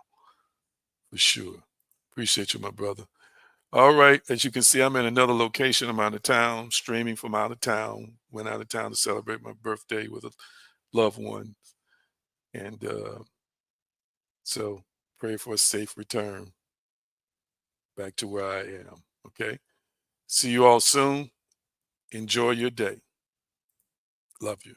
for sure. Appreciate you, my brother. All right. As you can see, I'm in another location. I'm out of town, streaming from out of town. Went out of town to celebrate my birthday with a loved one. And so pray for a safe return back to where I am. Okay. See you all soon. Enjoy your day. Love you.